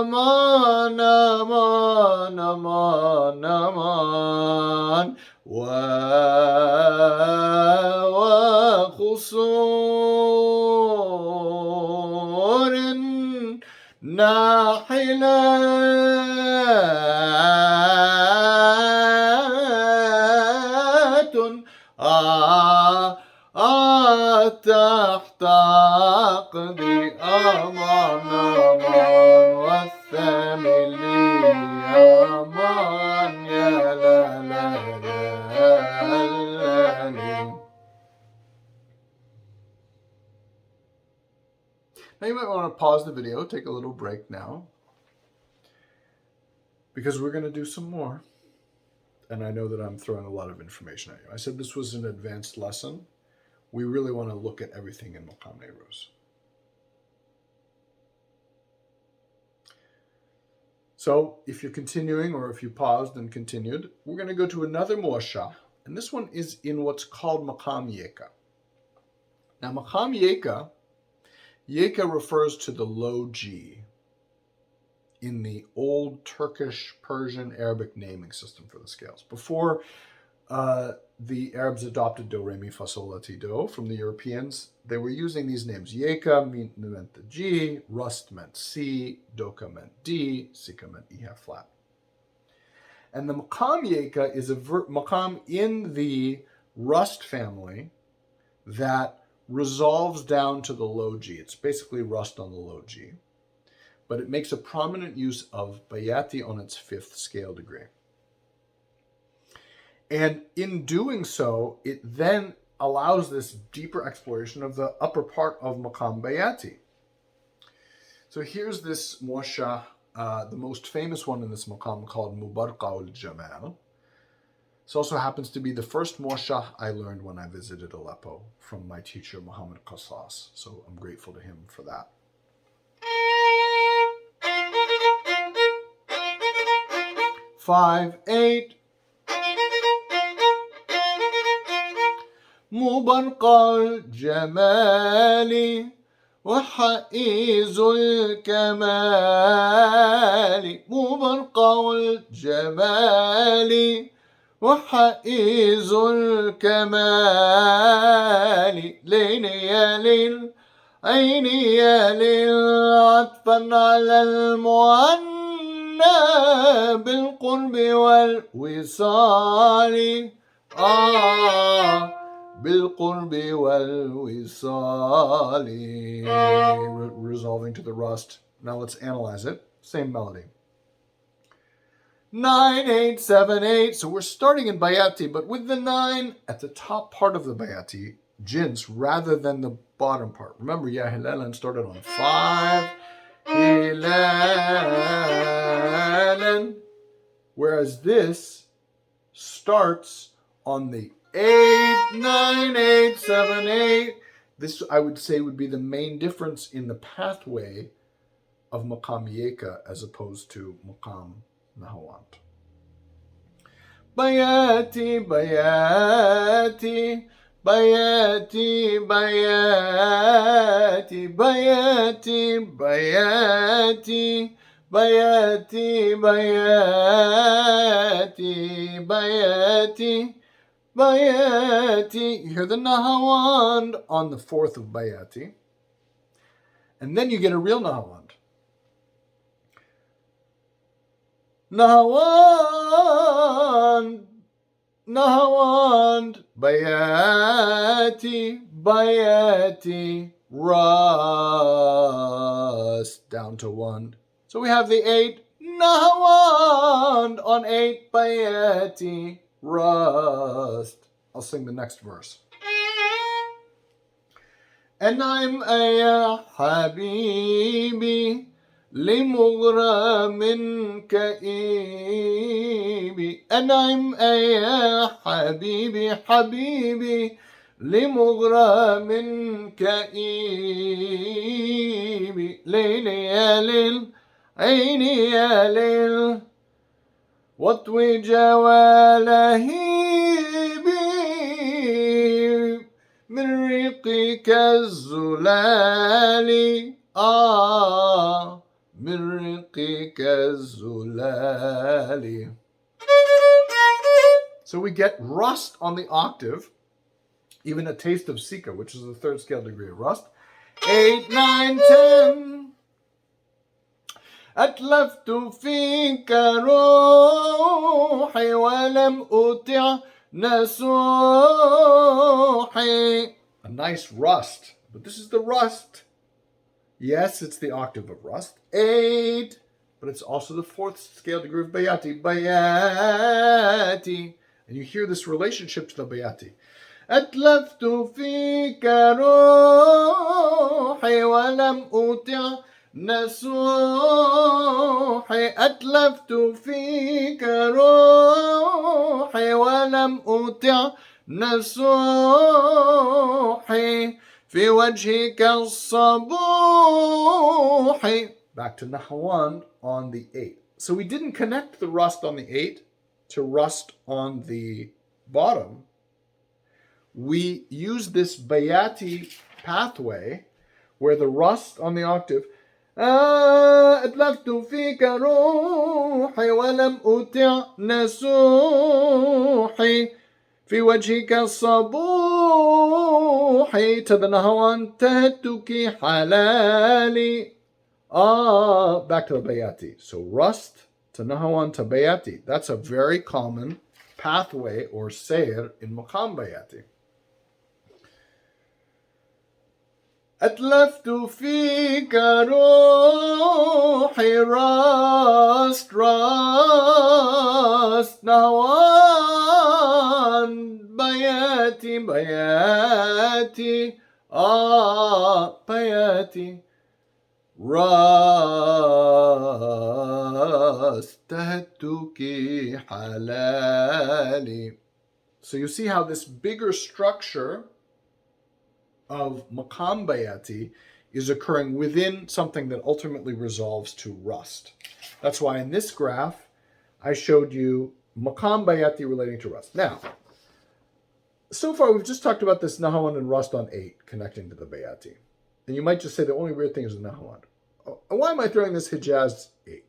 أمان أمان أمان أمان وخصور ناحلات تحت عقدي أمان أمان والثامن أمان يا لا لا لا. Now you might want to pause the video, take a little break now, because we're going to do some more. And I know that I'm throwing a lot of information at you. I said this was an advanced lesson. We really want to look at everything in Maqam Nairuz. So if you're continuing, or if you paused and continued, we're going to go to another muashah, and this one is in what's called Maqam Yaka. Now Maqam Yaka, Yaka refers to the low G in the old Turkish, Persian, Arabic naming system for the scales. Before the Arabs adopted do, re, mi, fa, sol, la, ti, do from the Europeans, they were using these names. Yaka meant the G, rust meant C, doka meant D, sika meant E half flat. And the Maqam Yaka is a Maqam in the rust family that resolves down to the low G. It's basically rust on the low G. But it makes a prominent use of Bayati on its 5th scale degree. And in doing so, it then allows this deeper exploration of the upper part of Maqam Bayati. So here's this muashah, the most famous one in this maqam, called Mubarqa al-Jamal. This also happens to be the first muashah I learned when I visited Aleppo from my teacher, Muhammad Qasas. So I'm grateful to him for that. Five, 8. مبرقع الجمال وحئيز الكمال مبرقع الجمال وحئيز الكمال لين يا ليل عين يا ليل عطفا على المعنى بالقرب والوصال بالقرب والوصال, resolving to the rust. Now let's analyze it. Same melody. 9, 8, 7, 8. So we're starting in Bayati, but with the 9 at the top part of the Bayati, jins, rather than the bottom part. Remember, Ya Hilalan started on 5, hilalan. Whereas this starts on the 8, 9, 8, 7, 8. This, I would say, would be the main difference in the pathway of Maqam Yaka as opposed to Maqam Nahawand. Bayati, Bayati, Bayati, Bayati, Bayati, Bayati, Bayati, Bayati, Bayati, Bayati. You hear the Nahawand on the 4th of Bayati. And then you get a real Nahawand. Nahawand, Nahawand, Bayati, Bayati, Rust, down to 1. So we have the 8, Nahawand, on 8, Bayati, Rust. I'll sing the next verse. And I'm a Habibi, لمغرم كئيب. أنعم يا حبيبي حبيبي لمغرم كئيب. ليل يا ليل عيني يا ليل واطوي جوالهيبي من ريقك الزلال. من رقيك الزلال. So we get rust on the octave, even a taste of sika, which is the 3rd scale degree of rust. 8, 9, 10. أتلفت فيك روحي ولم أطع نسوحي. A nice rust, but this is the rust. Yes, it's the octave of rust. 8, but it's also the 4th scale degree of Bayati. Bayati. And you hear this relationship to the Bayati. أتلفت فيك روحي ولم أطع نسوحي. أتلفت فيك روحي ولم أطع نسوحي. في وجهك الصبوح. Back to Nahawand on the 8. So we didn't connect the rust on the 8 to rust on the bottom. We used this Bayati pathway where the rust on the octave أتلفت فيك روحي ولم أطع نسوحي. في وجهك الصبوح. To the Nahawand تهتك حلالي. Back to the Bayati. So rust to Nahawand to Bayati. That's a very common pathway or sayr in Maqam Bayati. أتلفت فيك روحي rust, rust. Nahawand Bayati, Bayati, Bayati, rust. تهتك حلالي. So you see how this bigger structure of Maqam Bayati is occurring within something that ultimately resolves to rust. That's why in this graph, I showed you Maqam Bayati relating to rust. Now, so far we've just talked about this Nahawand and rust on 8 connecting to the Bayati. And you might just say the only weird thing is the Nahawand. Why am I throwing this Hijaz 8?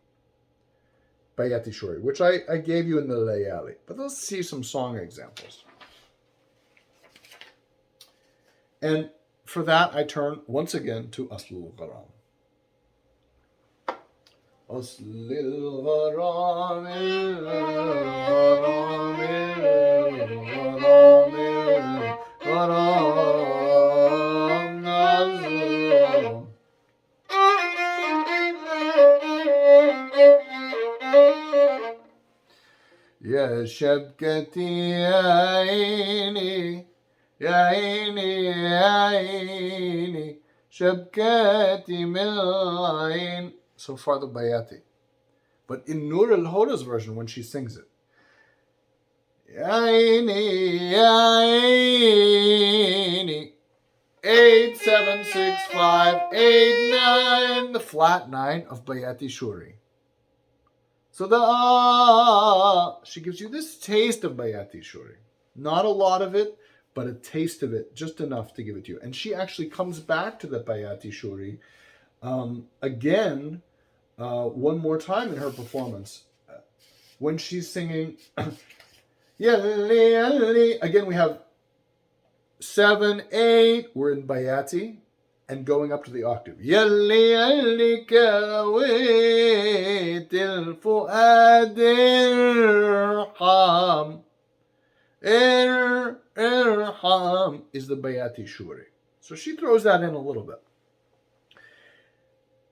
Bayati Shuri, which I gave you in the Layali. But let's see some song examples. And for that, I turn once again to Uslo varam. Uslo varam, يا شبكتي يا عيني يا عيني يا عيني شبكاتي من العين. So far the Bayati. But in Nur al-Huda's version, when she sings it, Ya aini, ya aini, 8, 7, 6, 5, 8, 9, the flat 9 of Bayati Shuri. So she gives you this taste of Bayati Shuri. Not a lot of it, but a taste of it, just enough to give it to you. And she actually comes back to the Bayati Shuri again one more time in her performance. When she's singing, Yalli, yalli, again we have 7, 8, we're in Bayati, and going up to the octave. Yalli, yalli, kawit al-fuad irham. Irham is the Bayati Shuri. So she throws that in a little bit.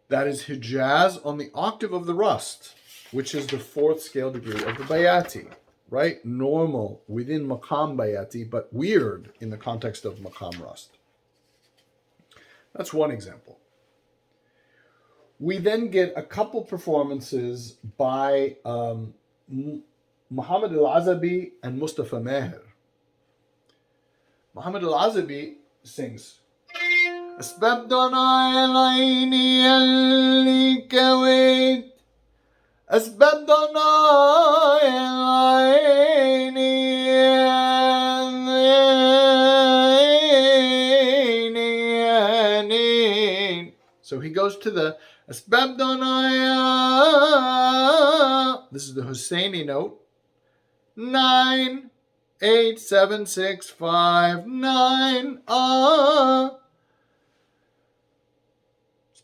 That is Hijaz on the octave of the Rust, which is the 4th scale degree of the Bayati. Right? Normal within Maqam Bayati, but weird in the context of Maqam Rust. That's one example. We then get a couple performances by Muhammad al-Azabi and Mustafa Meher. Muhammad al-Azabi sings, أسباب ضنايا العين يلي كويت أسباب ضنايا العين يلي. So he goes to the أسباب ضنايا. This is the Husseini note. 9, 8, 7, 6, 5, 9.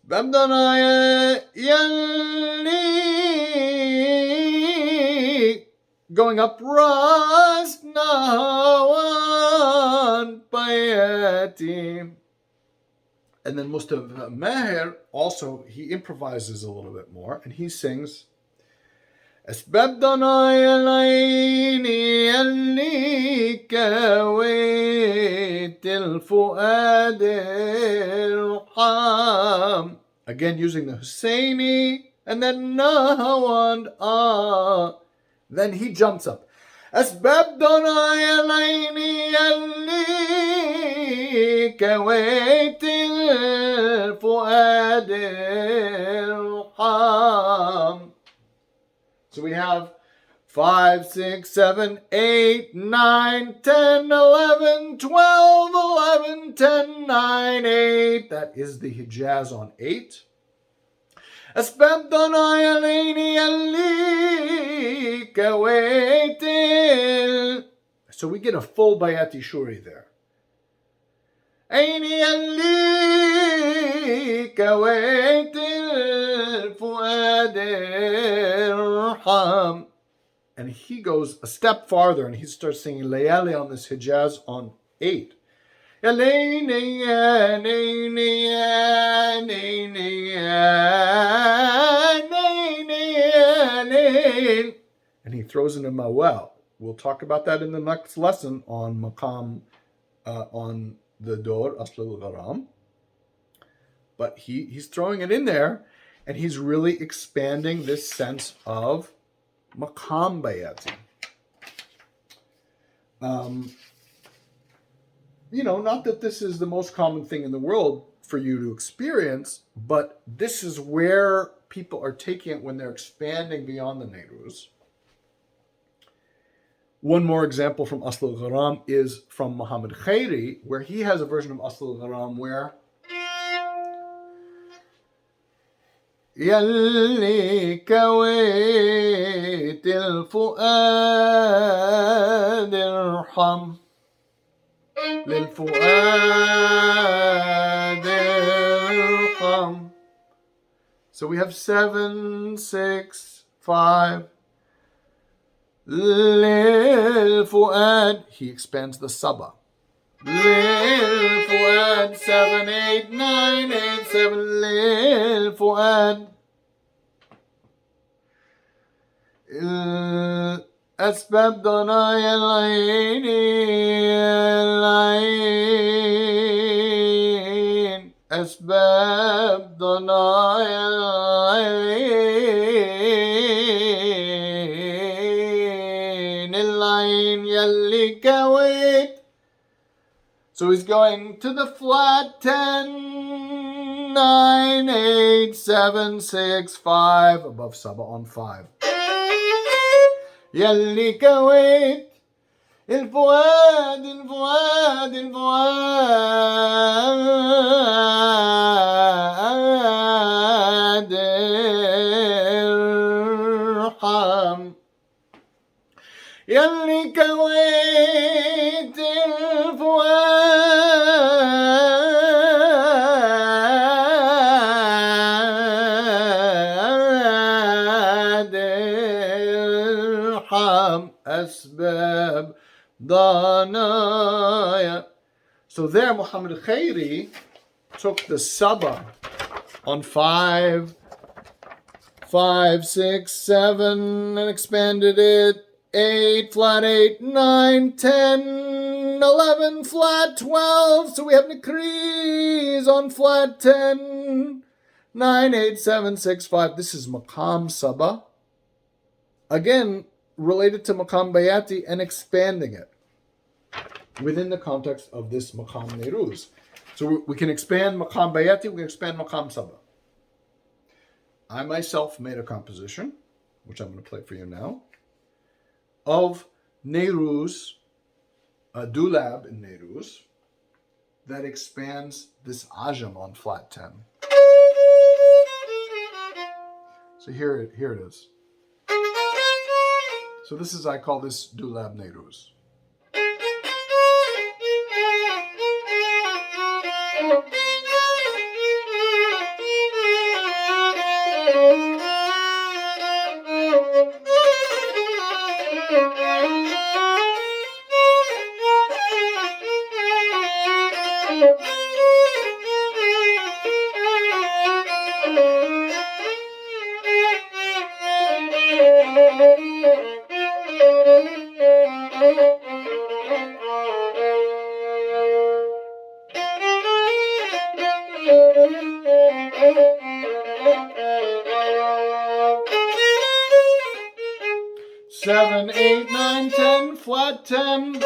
Babdanaya Yali. Going up Ras Nahawand Bayati. And then Mustafa Meher also, he improvises a little bit more and he sings أسباب ضنايا العين يلي كويت الفؤاد الرحام. Again using the Husseini and then Nahawand. Then he jumps up. أسباب ضنايا العين يلي كويت الفؤاد الرحام. So we have 5, 6, 7, 8, 9, 10, 11, 12, 11, 10, 9, 8. That is the Hijaz on 8. أسباب ضنايا العين يلي كويت. So we get a full Bayati Shuri there. عين يلي كويت الفؤاد الرحام. And he goes a step farther and he starts singing Layali on this Hijaz on 8. And he throws in a mawel. We'll talk about that in the next lesson on Maqam, on the Dor, Uslo varam. But he's throwing it in there and he's really expanding this sense of Maqam Bayati. Not that this is the most common thing in the world for you to experience, but this is where people are taking it when they're expanding beyond the Neiruz. One more example from Uslo varam is from Muhammad Khairi, where he has a version of Uslo varam where يلي كويت الفؤاد ارحم للفؤاد ارحم. So we have 7, 6, 5. للفؤاد. He expands the saba. للفؤاد 7, 8, 9, 8, 7. للفؤاد. أسباب ضنايا العين أسباب ضناين العين يلي كويت. So he's going to the flat 10, 9, 8, 7, 6, 5, above saba on 5. يلي كويت الفؤاد الفؤاد الفؤاد ارحم يلي كويت الفؤاد ارحم أسباب ضنايا. So there Muhammad Khairi took the saba on 5, 6, 7 and expanded it. 8, flat 8, 9, 10, 11, flat 12. So we have decrees on flat 10, 9, 8, 7, 6, 5. This is Maqam Saba. Again, related to Maqam Bayati and expanding it within the context of this Maqam Nairuz. So we can expand Maqam Bayati, we can expand Maqam Saba. I myself made a composition, which I'm going to play for you now, of Nehru's, a dulab in Neiruz, that expands this ajam on flat 10. So here it is. So this is, I call this dulab Neiruz. Seven, 8, 9, 10, flat 10.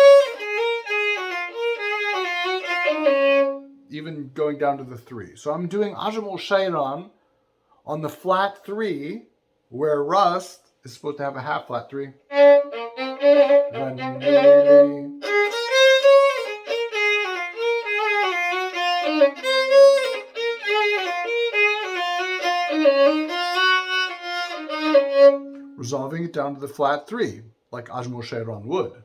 Even going down to the 3. So I'm doing Ajam ul Shayran on the flat 3, where Rust is supposed to have a half flat 3. Resolving it down to the flat 3, like Ajam ul Shayran would.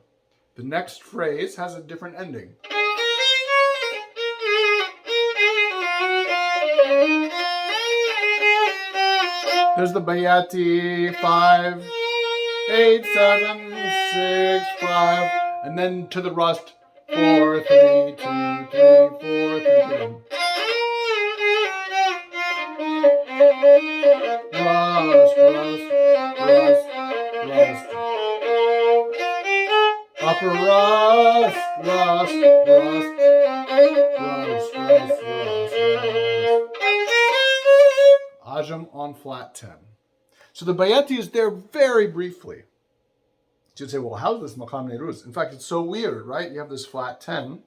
The next phrase has a different ending. There's the Bayati, 5, 8, 7, 6, 5, and then to the Rust, 4, 3, 2, 3, 4, 3, 2, 1. Rust, Rust, Rust, Rust. Upper Rust, Rust, Rust, Rust, Rust, Rust, Rust. Ajam on flat 10. So the Bayati is there very briefly. You'd say, well, how's this Maqam Nairuz? In fact, it's so weird, right? You have this flat 10.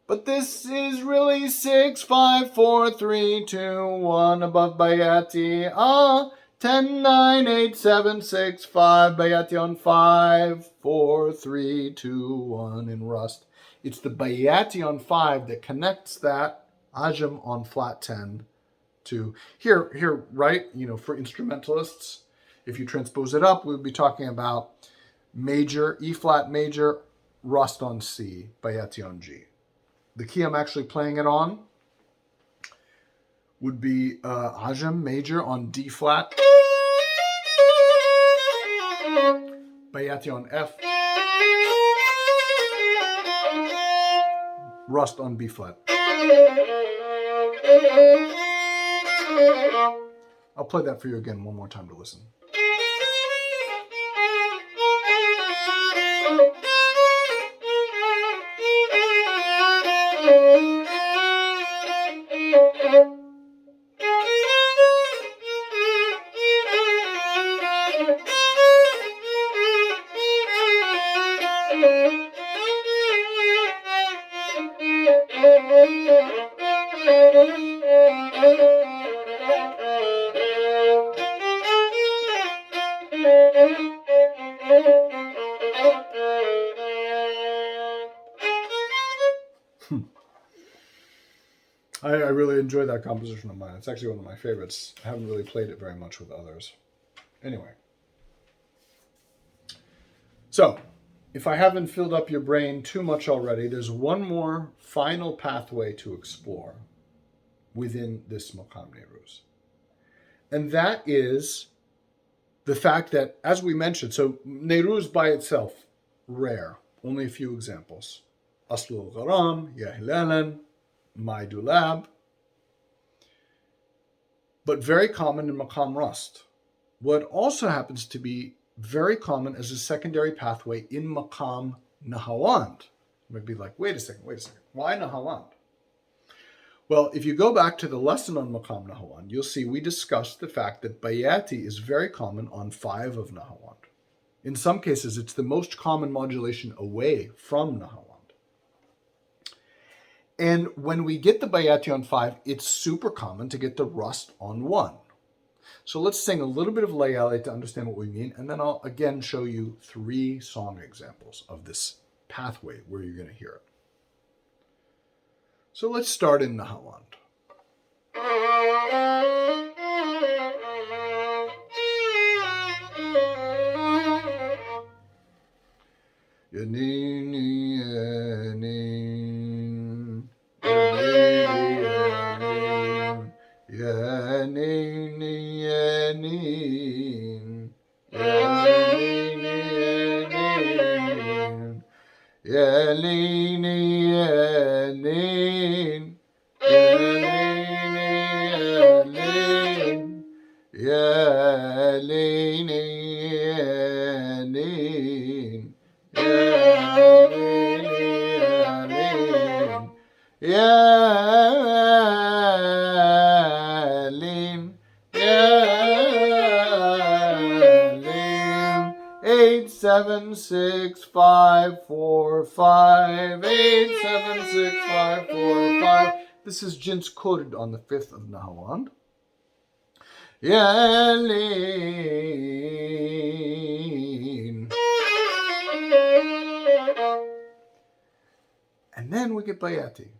But this is really 6, 5, 4, 3, 2, 1 above Bayati. 10, 9, 8, 7, 6, 5. Bayati on 5, 4, 3, 2, 1 in Rust. It's the Bayati on 5 that connects that Ajam on flat 10 to here, right? For instrumentalists, if you transpose it up, we would be talking about major, E flat major, Rust on C, Bayati on G. The key I'm actually playing it on would be Ajam major on D flat, Bayati on F, Rust on B flat. I'll play that for you again one more time to listen. I really enjoy that composition of mine. It's actually one of my favorites. I haven't really played it very much with others. Anyway. So, if I haven't filled up your brain too much already, there's one more final pathway to explore within this Maqam Nairuz. And that is the fact that, as we mentioned, so Neiruz by itself, rare. Only a few examples. Uslo varam, yahilalan, my dulab, but very common in Maqam Rust. What also happens to be very common as a secondary pathway in Maqam Nahawand. You might be like, wait a second, why Nahawand? Well, if you go back to the lesson on Maqam Nahawand, you'll see we discussed the fact that Bayati is very common on 5 of Nahawand. In some cases, it's the most common modulation away from Nahawand. And when we get the Bayati on 5, it's super common to get the Rust on 1. So let's sing a little bit of Layali to understand what we mean, and then I'll again show you 3 song examples of this pathway where you're going to hear it. So let's start in Nahawand. Yanini, yanin, yanin, yanin, yanin, yanin, yanin, Yalin, yalin, 8765458766545. This is Jins quoted on the 5th of Nahawand. Yalin. And then we get Bayati.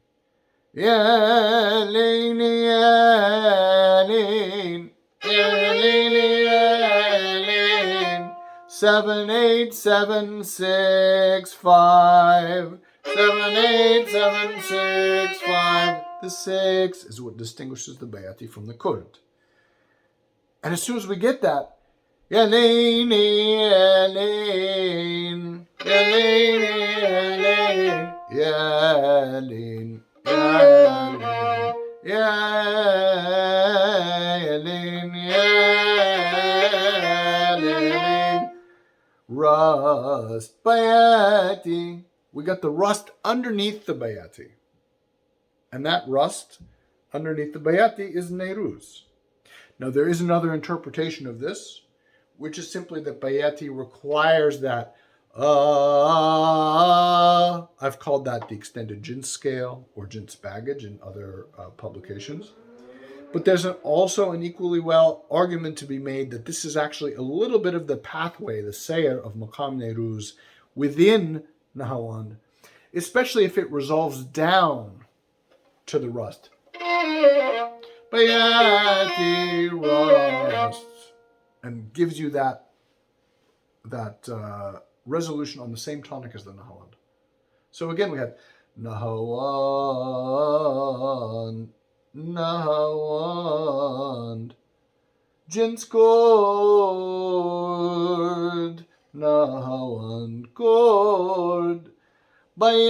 Yalin, yalin, yalin, yalin, 78765, 78765. The 6 is what distinguishes the Bayati from the Kurd. And as soon as we get that, Yalin, yalin, yalin, yalin, yalin, yalin, yalin, yalin, Rust, Bayati. We got the rust underneath the Bayati. And that rust underneath the Bayati is Neiruz. Now, there is another interpretation of this, which is simply that Bayati requires that I've called that the extended Jins scale or Jins baggage in other publications. But there's also an equally well argument to be made that this is actually a little bit of the pathway, the Seir of Maqam Nairuz within Nahawand, especially if it resolves down to the rust. Bayati rust, and gives you that resolution on the same tonic as the Nahawand. So again, we had Nahawand, Nahawand, Jins chord, Nahawand chord, Bayati,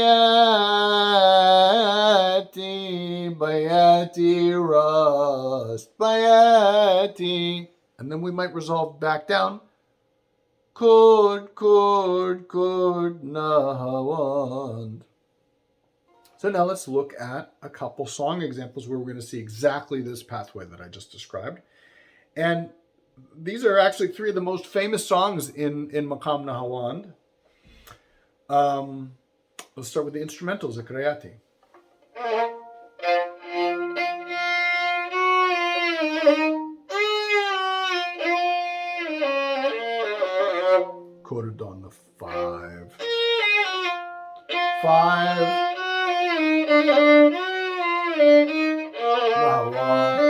Bayati rust, Bayati. And then we might resolve back down. Chord, chord, chord, Nahawand. So now let's look at a couple song examples where we're going to see exactly this pathway that I just described. And these are actually 3 of the most famous songs in Maqam Nahawand. Let's start with the instrumentals, Zikrayati. chorded on the 5. 5. Nahawand.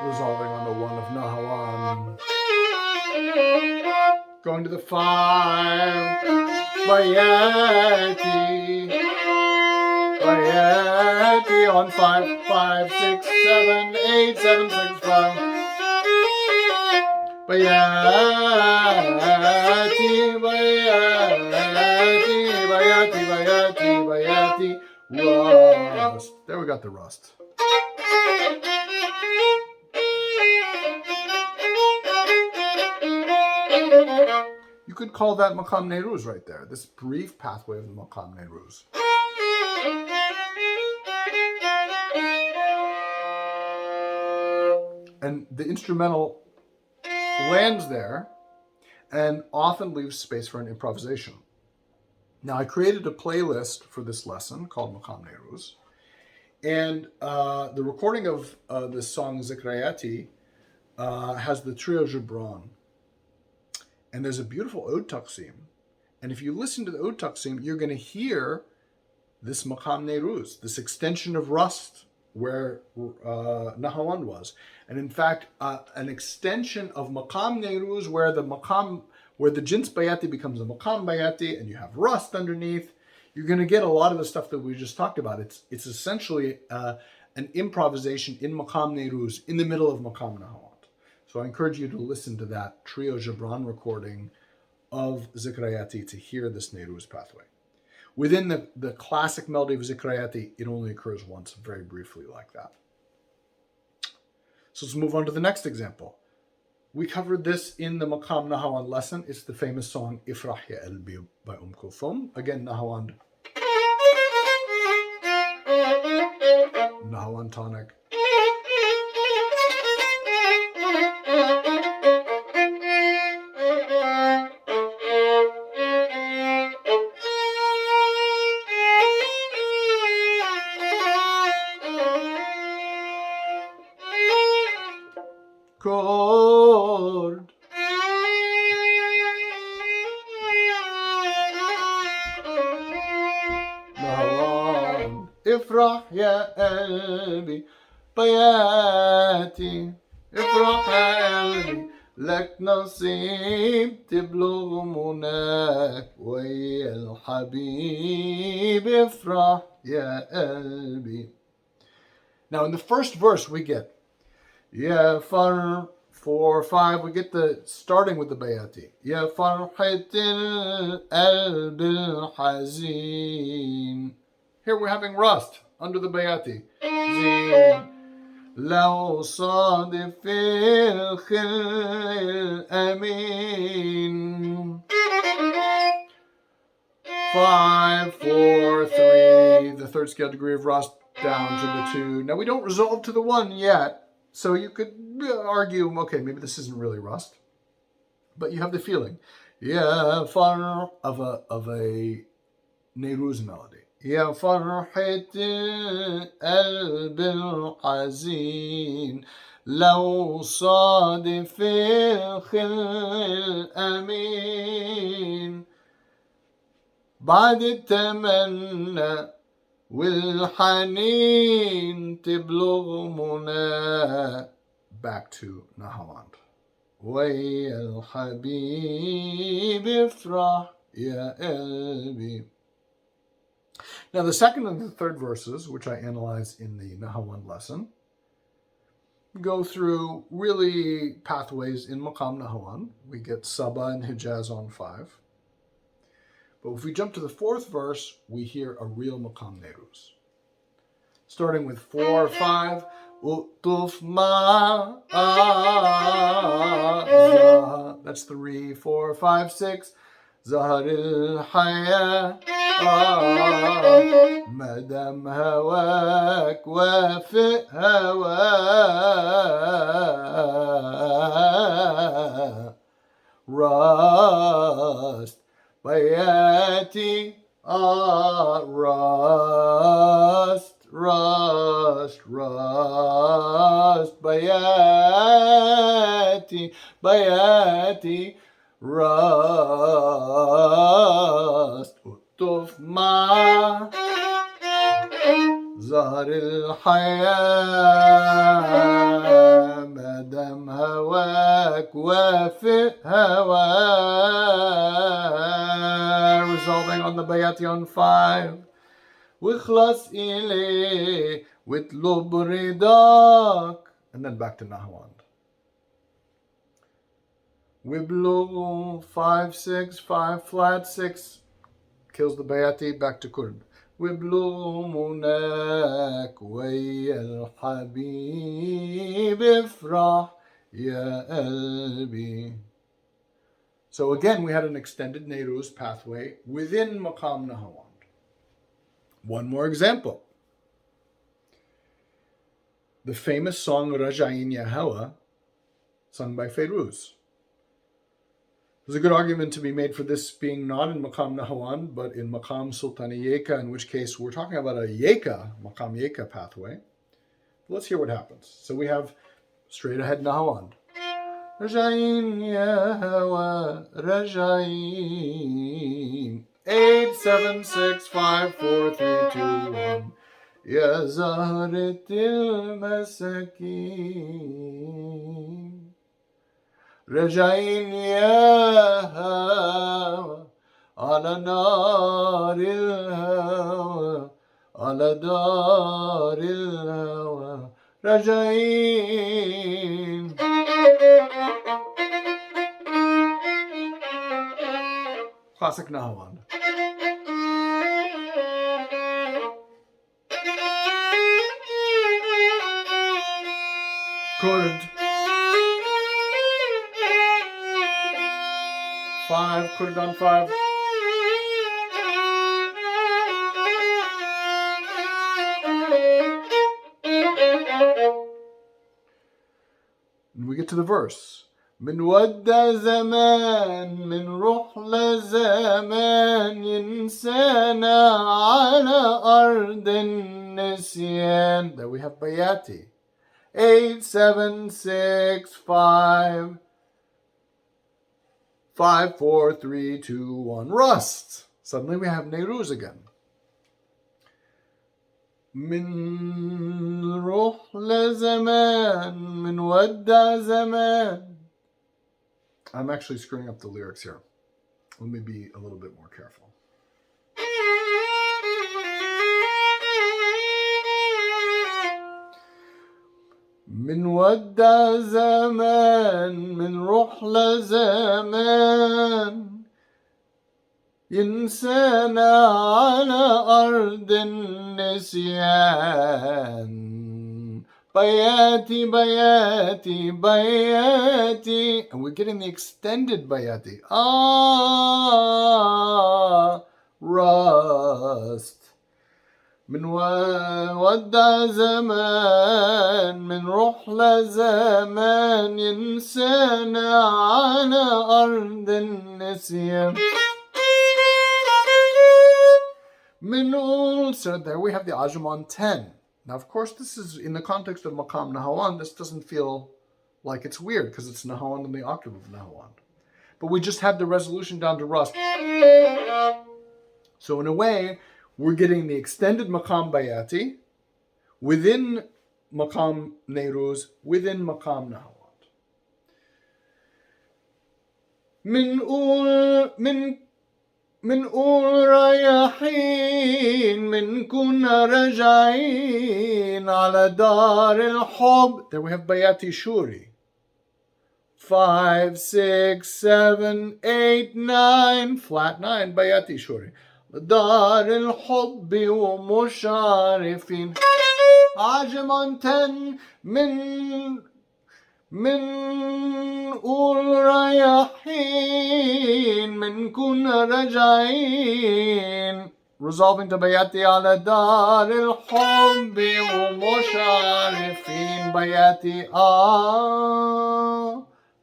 Resolving on the 1 of Nahawand. Going to the 5. Bayati. Bayati on 5. 5, 6, 7, 8, 7, 6, 5. Bayati, Bayati, Bayati, Bayati, Bayati. Rust. There we got the rust. You could call that Maqam Nairuz right there, this brief pathway of the Maqam Nairuz. And the instrumental lands there and often leaves space for an improvisation. Now, I created a playlist for this lesson called Maqam Nairuz, and the recording of this song Zikrayati has the trio Gibran. And there's a beautiful Ode Taqsim. And if you listen to the Ode Taqsim, you're going to hear this Maqam Nairuz, this extension of Rust where Nahawand was. And in fact, an extension of Maqam Nairuz where the Jins Bayati becomes a Maqam Bayati and you have Rust underneath. You're going to get a lot of the stuff that we just talked about. It's essentially an improvisation in Maqam Nairuz in the middle of Maqam Nahawand. So I encourage you to listen to that trio Gibran recording of Zikrayati to hear this Nairuz pathway. Within the classic melody of Zikrayati, it only occurs once, very briefly like that. So let's move on to the next example. We covered this in the Maqam Nahawand lesson. It's the famous song Ifrah Ya Albi by Kulthum. Again, Nahawand. Nahawand tonic. Chord. Nahawand. Ifrah ya qalbi bayati. Ifrah ya qalbi لك نصيب تبلغ مناك ويا الحبيب افرح يا قلبي. Now in the first verse we get Ya far 4, 5. We get the starting with the Bayati. Ya farhatil qalb al-hazin. Here we're having Rust under the Bayati. Zin. لو صادف الخل الأمين. 5, 4, 3. The third scale degree of Rust down to the 2. Now we don't resolve to the 1 yet. So you could argue, okay, maybe this isn't really Rust, but you have the feeling, yeah, far of a Nehruz melody. يا فرحة القلب الحزين لو صادف الخل الأمين بعد التمنى والحنين تبلغ منى. Back to Nahawand. ويا الحبيب افرح يا قلبي. Now the second and the third verses, which I analyzed in the Nahawand lesson, go through really pathways in Maqam Nahawand. We get Saba and Hijaz on 5. But if we jump to the fourth verse, we hear a real Maqam Nairuz. Starting with 4, 5. Utuf ma. That's 3, 4, 5, 6. زهر الحياة مدام هواك وافق هواك. Rust. Bayati, rust, rust, rust. Bayati, Bayati, rust. Utuf ma زهر الحياة مادام هواك وافق هواك. Resolving on the Bayati on 5. واخلص إليه واطلب رضاك. And then back to Nahawand. Wiblu 5, 6, 5 flat 6 kills the Bayati. Back to Kurd. وبلومناك ويا الحبيب افرح يا قلبي. So again, we had an extended Neiruz pathway within Maqam Nahawand. One more example. The famous song Rajain Ya Hawa, sung by Feiruz. There's a good argument to be made for this being not in Maqam Nahawand, but in Maqam Sultani Yaka, in which case we're talking about a yaka, Maqam Yaka pathway. Let's hear what happens. So we have straight ahead Nahawand. Rajain ya hawa, Rajain. 8, 7, 6, 5, 4, 3, 2, 1. Ya Zahratil Masakin. رجعين يا هوى على نار الهوى على دار الهوى رجعين. Classic Nahawand. Kurd. 5, Kurd on 5. And we get to the verse. من ودى زمان من روح لزمان ينسانا على أرض النسيان. There we have Bayati. 8, 7, 6, 5. 5, 4, 3, 2, 1. Rust. Suddenly we have Neiruz again. من روح لزمان من ودع زمان. I'm actually screwing up the lyrics here. Let me be a little bit more careful. من ودع زمان من روح لزمان ينسانا على أرض النسيان. Bayati, Bayati, Bayati. And we're getting the extended Bayati. Rust. من ودع زمان من روح لزمان ينسانا على أرض النسيان. So there we have the Ajam on 10. Now, of course, this is in the context of Maqam Nahawand. This doesn't feel like it's weird because it's Nahawand in the octave of Nahawand. But we just had the resolution down to Rust. So in a way, we're getting the extended Maqam Bayati within Maqam Nairuz, within Maqam Nahawand. من قول رايحين من كنا راجعين على دار الحب. There we have Bayati Shuri. 5, 6, 7, 8, 9. Flat 9, Bayati Shuri. دار الحب ومش عارفين. عجم on 10. من قول رايحين من كنا راجعين. Resolving to Bayati على دار الحب ومش عارفين. Bayati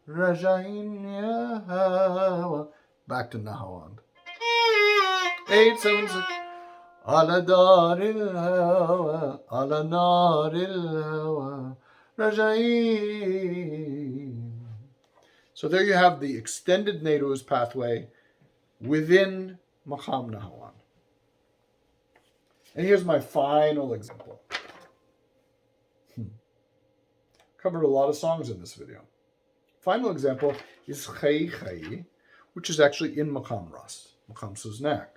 راجعين يا هوا. Back to Nahawand. 876 على دار الهوى على نار الهوى راجعين. So there you have the extended Neiruz pathway within Maqam Nahawand. And here's my final example. Covered a lot of songs in this video. Final example is Khay Khay, which is actually in Maqam Rast. Maqam Suznak.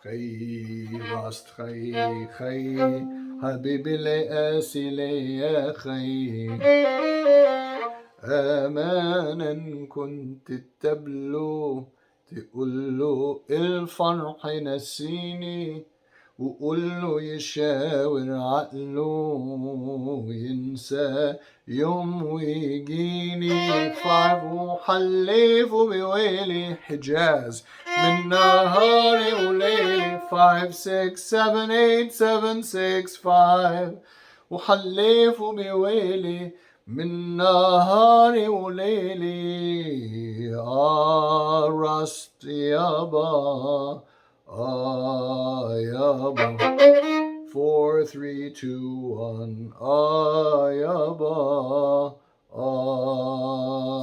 Khay Rast Khay Khay Habibi Le'asi Le'a Khay أمانا كنت تبلو تقول له الفرح نسيني وقول له يشاور عقله ينسى يوم ويجيني فعب وحلفه بويلي حجاز من نهاري وليلي 5 6 7 8 7 6 5 وحلفه بويلي من نهاري وليلي رست يابا يابا 4 3 2 1 يابا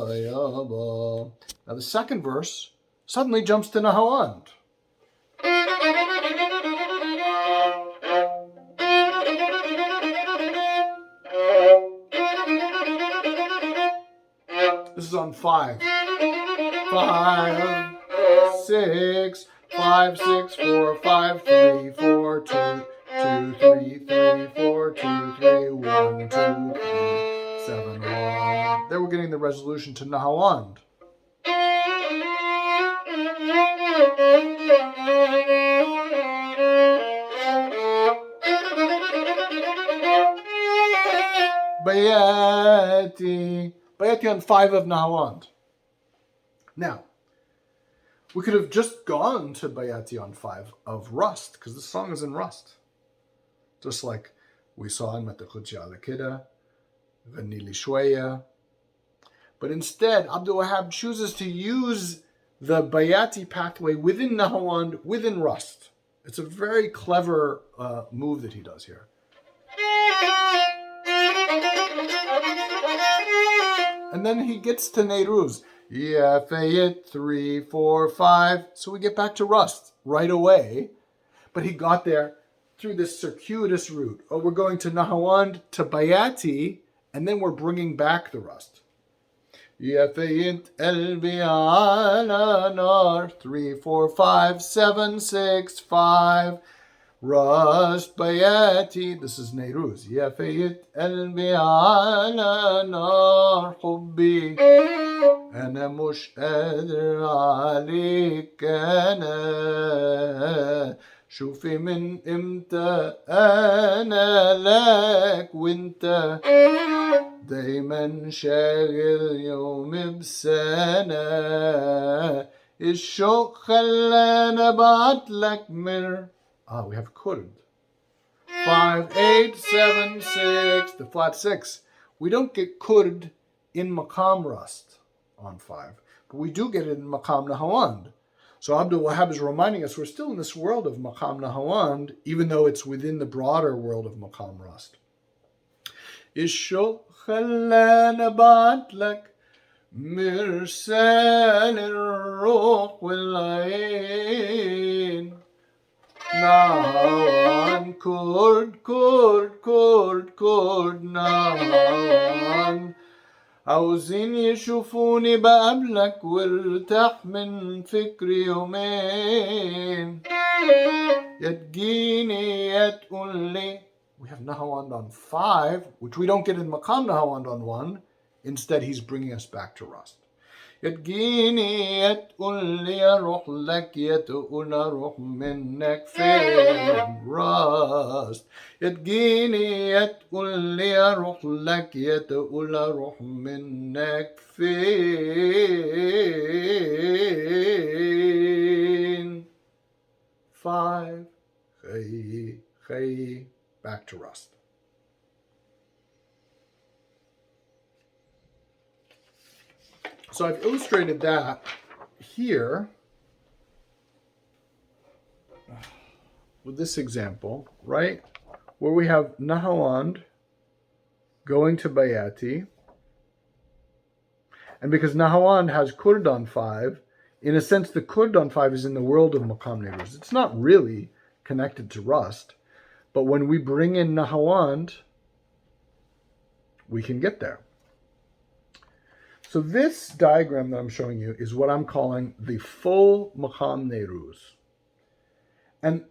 يابا. Now the second verse suddenly jumps to Nahawand. This is on 5. 5 6 5 6 4 5 3 4 2 2 3 3 4 2 3 1 2 3 7 1. There we're getting the resolution to Nahawand. Bayati. Bayati on 5 of Nahawand. Now, we could have just gone to Bayati on 5 of Rust, because the song is in Rust. Just like we saw in Matakuchi ala Kida, Vanili Shweya. But instead, Abdul Wahab chooses to use the Bayati pathway within Nahawand, within Rust. It's a very clever move that he does here. And then he gets to Neiruz. Yeah, Fayet 3 4 5. So we get back to Rust right away. But he got there through this circuitous route. Oh, we're going to Nahawand to Bayati, and then we're bringing back the Rust. Yeah, Fayet Elbi ala nar 3 4 5 7 6 5. Rust Bayati, this is Nairuz. يا فيت قلبي على نار حبي أنا مش قادر عليك أنا شوفي من إمتى أنا لك وإنت دايما شاغل يوم بسنة الشوق خلانا بعتلك مر. We have kurd. 5 8 7 6, the flat 6. We don't get kurd in Maqam Rast on 5, but we do get it in Maqam Nahawand. So Abdul Wahab is reminding us we're still in this world of Maqam Nahawand, even though it's within the broader world of Maqam Rast. الشوق خلانا بعتلك مرسال الروح والعين Nahawand, kurd, kurd, kurd, kurd, Nahawand عاوزين يشوفوني بقابلك وارتاح من فكري يومين يا تجيني يا تقولي. We have Nahawand on 5, which we don't get in Maqam Nahawand on 1. Instead, he's bringing us back to Rust. يا تجيني يا تقولي اروح لك يا تقول اروح منك فين راست يا تجيني يا تقولي اروح لك يا تقول اروح منك فين. 5 خي خي back to Rust. So I've illustrated that here with this example, right? Where we have Nahawand going to Bayati. And because Nahawand has Kurdan 5, in a sense, the Kurdan 5 is in the world of Maqam Nairuz. It's not really connected to Rust, but when we bring in Nahawand, we can get there. So this diagram that I'm showing you is what I'm calling the full Maqam Nairuz. And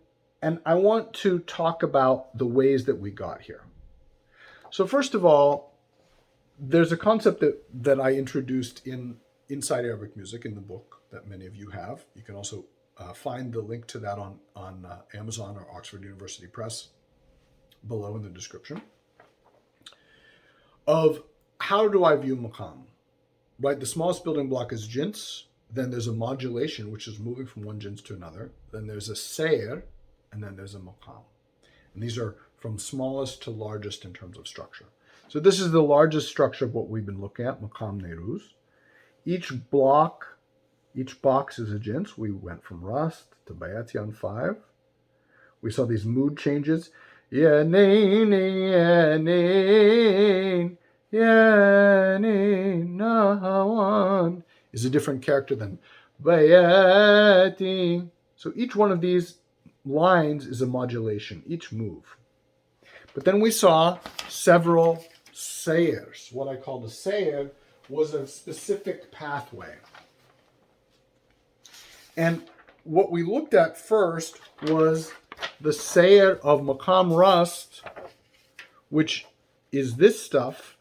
I want to talk about the ways that we got here. So first of all, there's a concept that I introduced inside Arabic music in the book that many of you have. You can also find the link to that on Amazon or Oxford University Press below in the description, of how do I view maqam, right? The smallest building block is jins, then there's a modulation, which is moving from one jins to another, then there's a sayr, and then there's a maqam. And these are from smallest to largest in terms of structure. So this is the largest structure of what we've been looking at, Maqam Nairuz. Each box is a jins. We went from Rust to Bayati on 5. We saw these mood changes. Ya nain, ya nain, ya nain, Nahawand is a different character than Bayati. So each one of these lines is a modulation, each move. But then we saw several sayers. What I called a sayer was a specific pathway. And what we looked at first was the sayer of Maqam Rust, which is this stuff.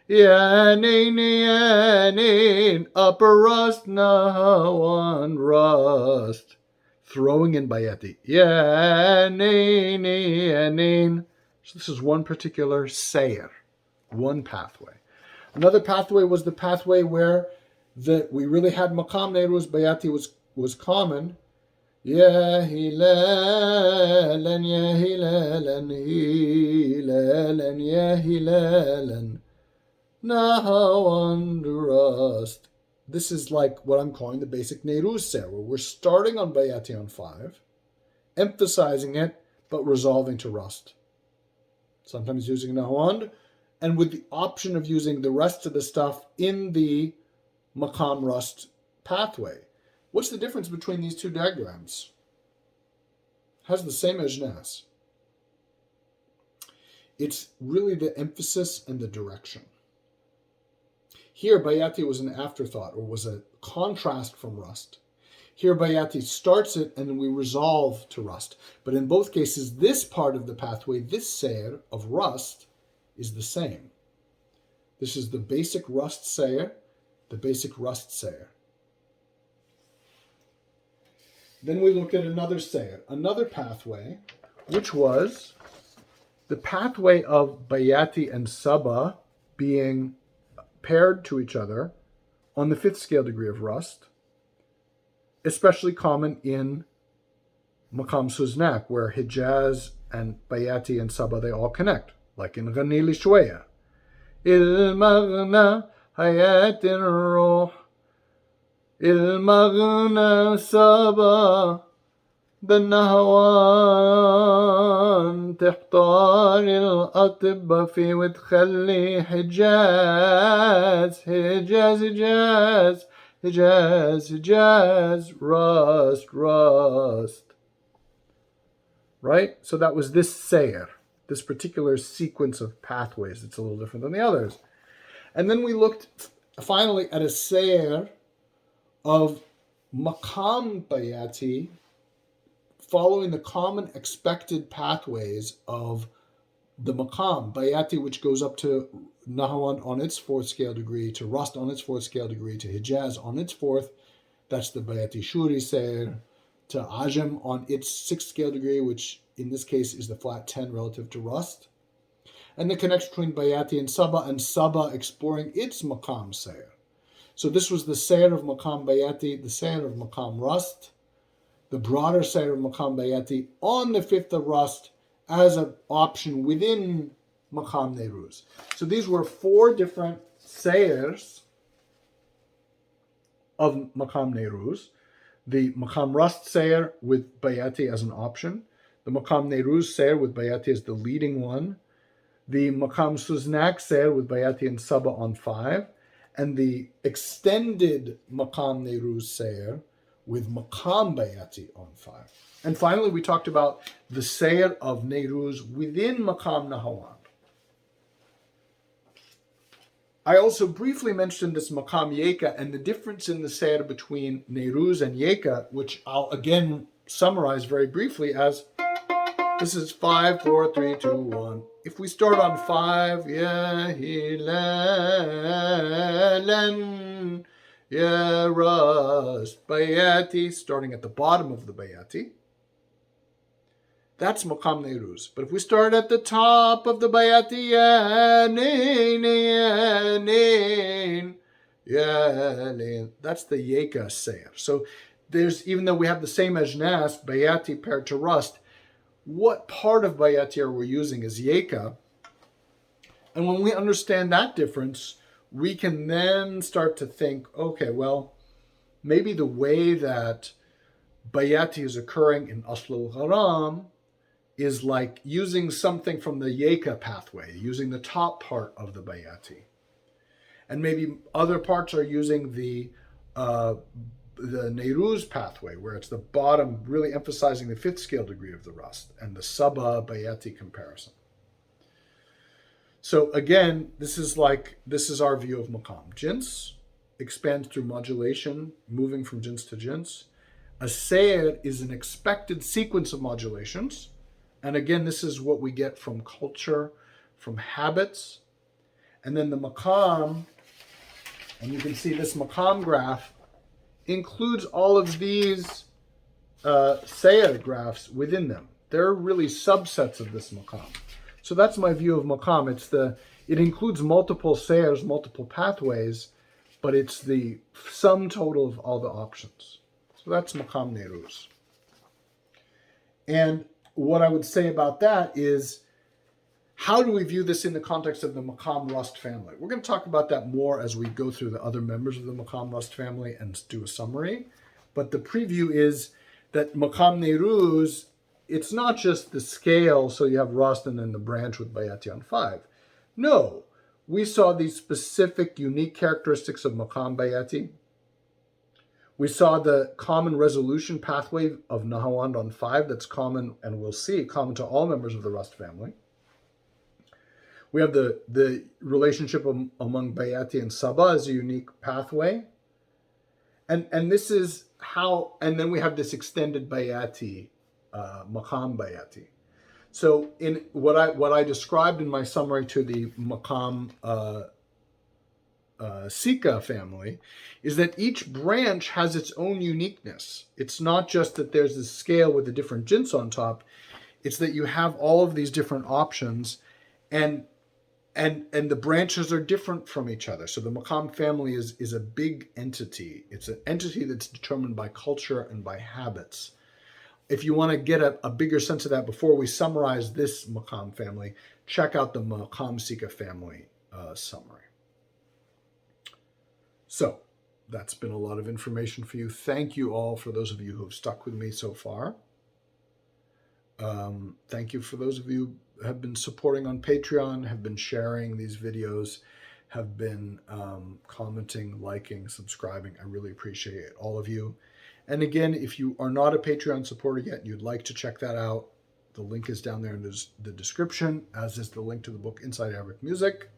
Ya nain, upper Rust, Nahawand Rust. Throwing in Bayati. Ya nain. So this is one particular sayer, one pathway. Another pathway was the pathway where we really had Maqam Nairuz, Bayati was common. Ya hilalan, ya hilalan, hilalan, ya hilalan, Nahawand Rust. This is like what I'm calling the basic Nehruz sayer, where we're starting on Bayati on 5, emphasizing it, but resolving to Rust. Sometimes using Nahawand, and with the option of using the rest of the stuff in the Maqam Rust pathway. What's the difference between these two diagrams? It has the same ajnas. It's really the emphasis and the direction. Here, Bayati was an afterthought, or was a contrast from Rust. Here, Bayati starts it, and then we resolve to Rust. But in both cases, this part of the pathway, this sayer of Rust, is the same. This is the basic Rust sayer, the basic Rust sayer. Then we looked at another sayer, another pathway, which was the pathway of Bayati and Saba being paired to each other on the 5th scale degree of Rust, especially common in Maqam Suznak, where Hijaz and Bayati and Saba, they all connect, like in Ghani li Shwaya. Il-Maghna hayat al-ruh, il-Maghna Saba, بالنهوان تحتار الأطباء في وتخلي حجاز حجاز rust. Right? So that was this sayer, this particular sequence of pathways. It's a little different than the others. And then we looked finally at a sayer of Maqam Bayati, following the common expected pathways of the Maqam, Bayati, which goes up to Nahawand on its 4th scale degree, to Rust on its 4th scale degree, to Hijaz on its 4th, that's the Bayati Shuri Sayer, to Ajam on its 6th scale degree, which in this case is the flat 10 relative to Rust, and the connection between Bayati and Saba exploring its Maqam Sayer. So this was the Sayer of Maqam Bayati, the Sayer of Maqam Rust, the broader sayer of Maqam Bayati on the 5th of Rust as an option within Maqam Nairuz. So these were 4 different sayers of Maqam Nairuz. The Maqam Rust sayer with Bayati as an option, the The Maqam Nairuz Sayr with Bayati as the leading one. The Maqam Suznak Sayr with Bayati and Saba on 5. And the extended Maqam Nairuz Sayr with Maqam Bayati on 5. And finally, we talked about the Sayr of Nehruz within Maqam Nahawand. I also briefly mentioned this Maqam Yaka and the difference in the Sayr between Nehruz and Yaka, which I'll again summarize very briefly as this is 5, 4, 3, 2, 1. If we start on 5, Ya Hilalen, Ya Ras Bayati, starting at the bottom of the Bayati, that's Maqam Nairuz. But if we start at the top of the Bayati, Ya Nain, Ya Nain, Ya Nain, that's the Yaka Sayr. So there's, even though we have the same ajnas, Bayati paired to Rust, what part of Bayati are we using is Yaka? And when we understand that difference, we can then start to think, okay, well, maybe the way that Bayati is occurring in Uslo varam is like using something from the Yaka pathway, using the top part of the Bayati. And maybe other parts are using the Nehruz pathway, where it's the bottom, really emphasizing the 5th scale degree of the Rust, and the Saba Bayati comparison. So again, this is our view of Maqam. Jins expands through modulation, moving from jins to jins. A Sayr is an expected sequence of modulations. And again, this is what we get from culture, from habits. And then the Maqam, and you can see this Maqam graph, includes all of these Sayr graphs within them. They're really subsets of this Maqam. So that's my view of Maqam. It includes multiple Sayrs, multiple pathways, but it's the sum total of all the options. So that's Maqam Nairuz. And what I would say about that is, how do we view this in the context of the Maqam Rust family? We're going to talk about that more as we go through the other members of the Maqam Rust family and do a summary. But the preview is that Maqam Nairuz, it's not just the scale, so you have Rust and then the branch with Bayati on 5. No, we saw these specific unique characteristics of Maqam Bayati. We saw the common resolution pathway of Nahawand on 5 that's common, and we'll see, common to all members of the Rust family. We have the relationship among Bayati and Saba as a unique pathway. And this is how, and then we have this extended Bayati, Maqam Bayati. So in what I described in my summary to the Maqam Sika family is that each branch has its own uniqueness. It's not just that there's this scale with the different jins on top. It's that you have all of these different options, and the branches are different from each other. So the Maqam family is a big entity. It's an entity that's determined by culture and by habits. If you want to get a bigger sense of that before we summarize this Maqam family, check out the Maqam Sika family summary. So that's been a lot of information for you. Thank you all for those of you who have stuck with me so far. Thank you for those of you who have been supporting on Patreon, have been sharing these videos, have been commenting, liking, subscribing. I really appreciate all of you. And again, if you are not a Patreon supporter yet and you'd like to check that out, the link is down there in the description, as is the link to the book Inside Arabic Music.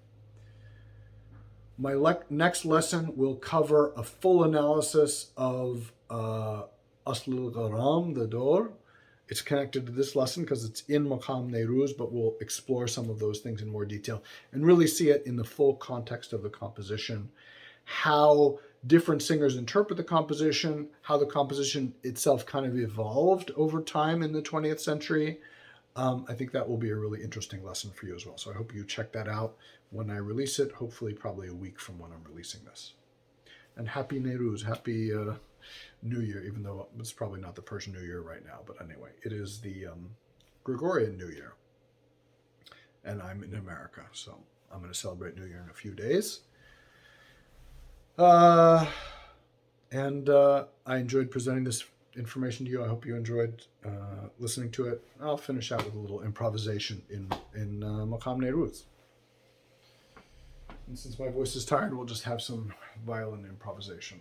My next lesson will cover a full analysis of Asl al-Gharam, the door. It's connected to this lesson because it's in Maqam Nairuz, but we'll explore some of those things in more detail and really see it in the full context of the composition, how different singers interpret the composition, how the composition itself kind of evolved over time in the 20th century. I think that will be a really interesting lesson for you as well. So I hope you check that out when I release it, hopefully probably a week from when I'm releasing this. And happy Nairuz, happy New Year, even though it's probably not the Persian New Year right now. But anyway, it is the Gregorian New Year. And I'm in America, so I'm going to celebrate New Year in a few days. I enjoyed presenting this information to you. I hope you enjoyed listening to it. I'll finish out with a little improvisation in Maqam Nairuz. And since my voice is tired, we'll just have some violin improvisation.